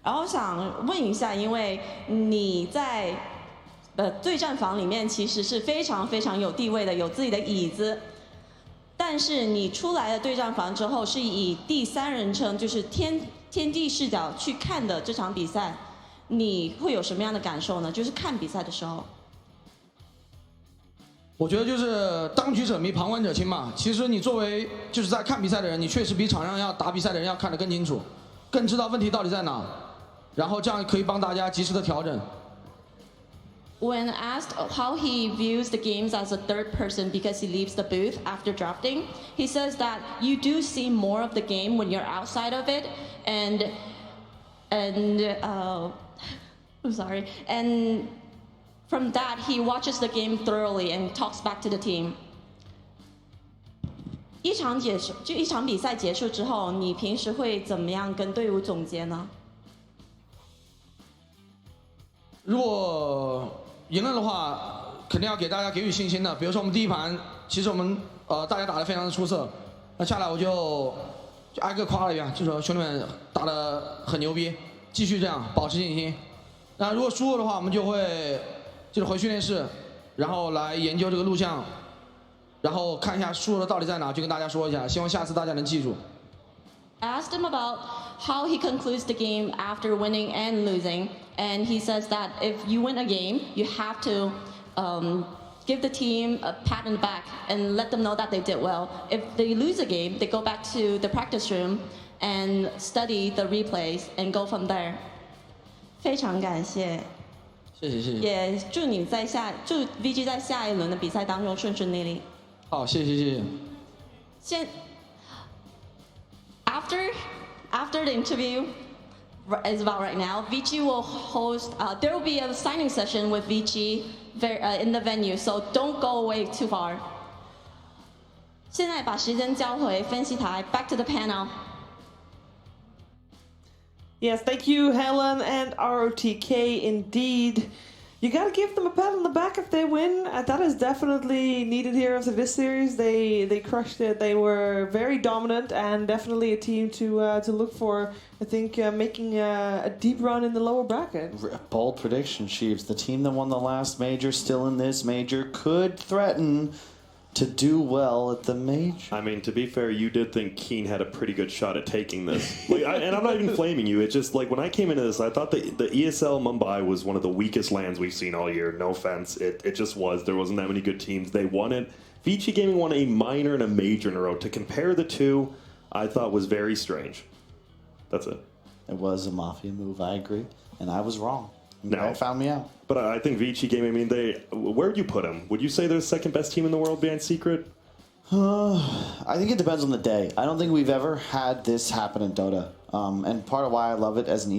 然后想问一下，因为你在对战房里面其实是非常非常有地位的，有自己的椅子。但是你出来了对战房之后，是以第三人称，就是天地视角去看的这场比赛，你会有什么样的感受呢？就是看比赛的时候。我觉得就是当局者迷，旁观者清嘛。其实你作为就是在看比赛的人，你确实比场上要打比赛的人要看得更清楚，更知道问题到底在哪，然后这样可以帮大家及时的调整。When asked how he views the games as a third person because he leaves the booth after drafting, he says that you do see more of the game when you're outside of it, and I'm sorry, and from that he watches the game thoroughly and talks back to the team. 一场比赛结束之后，你平时会怎么样跟队伍总结呢？如果赢了的话，肯定要给大家给予信心的。比如说我们第一盘，其实我们大家打得非常的出色，那下来我就挨个夸了一遍，就说兄弟们打得很牛逼，继续这样，保持信心。那如果输了的话，我们就会就是回训练室，然后来研究这个录像，然后看一下输了的到底在哪，就跟大家说一下，希望下次大家能记住。Asked him about how he concludes the game after winning and losing, and he says that if you win a game, you have to give the team a pat on the back and let them know that they did well. If they lose a game, they go back to the practice room and study the replays and go from there. 非常感谢，谢谢。也祝VG 在下一轮的比赛当中顺顺利利。好，谢谢。After the interview is about right now, Vici will host. There will be a signing session with Vici in the venue, so don't go away too far. 现在把时间交回分析台 ，back to the panel. Yes, thank you, Helen and ROTK. Indeed. You gotta give them a pat on the back if they win. That is definitely needed here after this series. They crushed it. They were very dominant and definitely a team to look for. I think making a deep run in the lower bracket. Bold prediction, Chiefs. The team that won the last major, still in this major, could threaten to do well at the major. I mean, to be fair, you did think Keen had a pretty good shot at taking this. And I'm not even flaming you. It's just like when I came into this, I thought the ESL Mumbai was one of the weakest lands we've seen all year. No offense. It just was. There wasn't that many good teams. They won it. Vici Gaming won a minor and a major in a row. To compare the two, I thought was very strange. That's it. It was a mafia move, I agree. And I was wrong. No. It found me out. But I think Vici Gaming, I mean, where'd you put them? Would you say they're the second best team in the world behind Secret? I think it depends on the day. I don't think we've ever had this happen in Dota. And part of why I love it as an